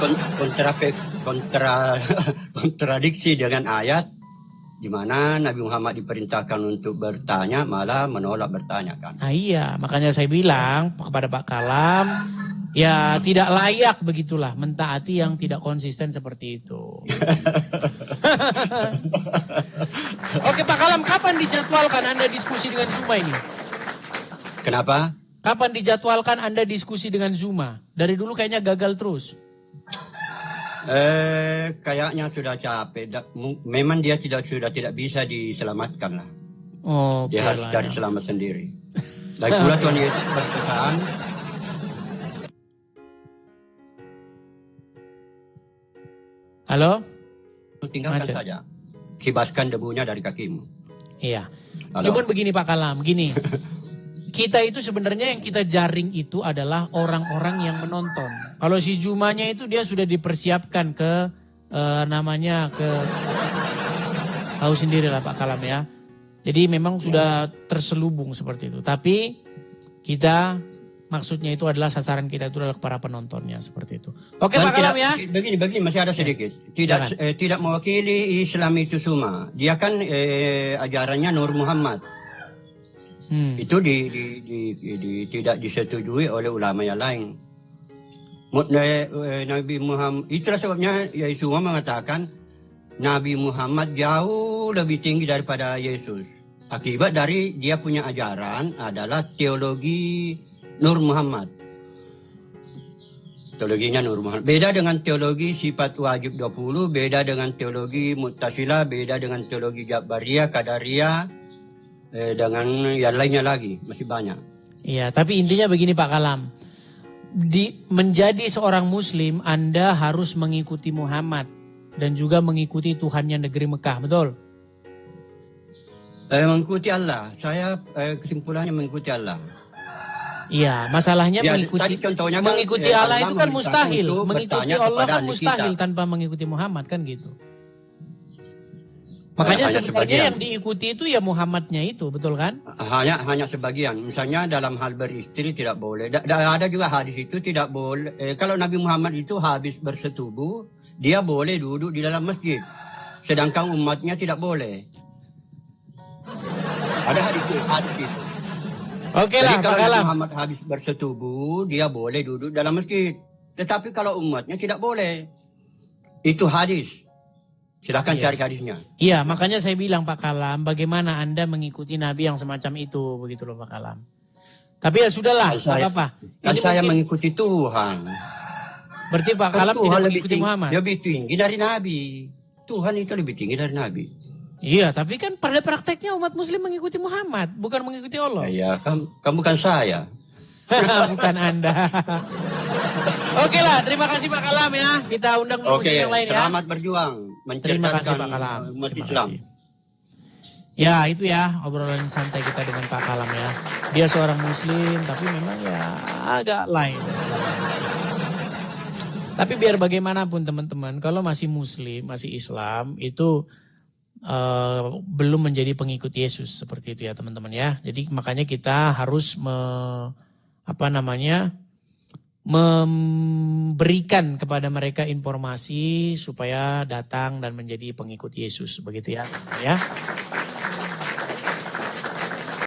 kontradiksi dengan ayat di mana Nabi Muhammad diperintahkan untuk bertanya, malah menolak bertanya kan. Nah iya, makanya saya bilang kepada Pak Kalam, ya tidak layak begitulah mentaati yang tidak konsisten seperti itu. Oke Pak Kalam, kapan dijadwalkan Anda diskusi dengan Zuma ini? Kenapa? Kapan dijadwalkan Anda diskusi dengan Zuma? Dari dulu kayaknya gagal terus. Kayaknya sudah capek. Memang dia sudah tidak bisa diselamatkan lah. Oh, dia harus cari selamat sendiri. Lagi pula Tuhan Yesus berpesan. Halo? Tinggalkan saja. Kibaskan debunya dari kakimu. Iya. Halo? Cuman begini Pak Kalam, gini. Kita itu sebenarnya yang kita jaring itu adalah orang-orang yang menonton. Kalau si Jumanya itu dia sudah dipersiapkan ke tahu sendiri lah Pak Kalam ya. Jadi memang sudah terselubung seperti itu. Tapi kita maksudnya itu adalah sasaran kita itu adalah para penontonnya seperti itu. Oke Pak Kalam ya. Begini masih ada sedikit. Tidak mewakili Islam itu semua. Dia kan ajarannya Nur Muhammad. Itu tidak disetujui oleh ulama yang lain. Nabi Muhammad, itulah sebabnya Yesua mengatakan Nabi Muhammad jauh lebih tinggi daripada Yesus. Akibat dari dia punya ajaran adalah teologi Nur Muhammad. Teologinya Nur Muhammad. Beda dengan teologi sifat wajib 20, beda dengan teologi Mu'tazilah, beda dengan teologi Jabariyah, Qadariyah, dengan yang lainnya lagi, masih banyak. Iya, tapi intinya begini Pak Kalam. menjadi seorang muslim Anda harus mengikuti Muhammad dan juga mengikuti Tuhannya negeri Mekah, betul? Mengikuti Allah. Saya kesimpulannya mengikuti Allah. Iya, masalahnya Ya, mengikuti tadi contohnya kan, mengikuti Allah itu kan memerintahkan mustahil. untuk Mengikuti bertanya Allah kepada kan ahli mustahil kitab. tanpa mengikuti Muhammad kan gitu. Makanya Hanya sebenarnya sebagian. yang diikuti itu ya Muhammadnya itu, betul kan? Hanya sebagian. Misalnya dalam hal beristri tidak boleh. Ada juga hadis itu tidak boleh. Kalau Nabi Muhammad itu habis bersetubuh, dia boleh duduk di dalam masjid. Sedangkan umatnya tidak boleh. Ada hadis itu. Oke Jadi lah, kalau Pak Nabi Kalam. Muhammad habis bersetubuh, dia boleh duduk dalam masjid. Tetapi kalau umatnya tidak boleh. Itu hadis. Silahkan cari hadisnya. Iya, makanya saya bilang Pak Kalam, bagaimana Anda mengikuti Nabi yang semacam itu, begitu loh Pak Kalam. Tapi ya sudahlah, Kan nggak apa-apa. Kan Ini saya mungkin- mengikuti Tuhan. Berarti Pak Kan Kalam Tuhan tidak lebih mengikuti tinggi, Muhammad. lebih tinggi dari Nabi. Tuhan itu lebih tinggi dari Nabi. Iya, tapi kan pada prakteknya umat muslim mengikuti Muhammad, bukan mengikuti Allah. Ya, kamu bukan saya. Bukan Anda. Oke lah, terima kasih Pak Kalam ya. Kita undang muslim Oke, yang lain ya. selamat berjuang Terima kasih Pak mencerdaskan Kalam. umat Terima Islam. kasih. Ya itu ya obrolan santai kita dengan Pak Kalam ya. Dia seorang muslim tapi memang ya agak lain. Tapi biar bagaimanapun teman-teman, kalau masih muslim, masih Islam itu belum menjadi pengikut Yesus seperti itu ya teman-teman ya. Jadi makanya kita harus memberikan kepada mereka informasi supaya datang dan menjadi pengikut Yesus begitu ya. Ya.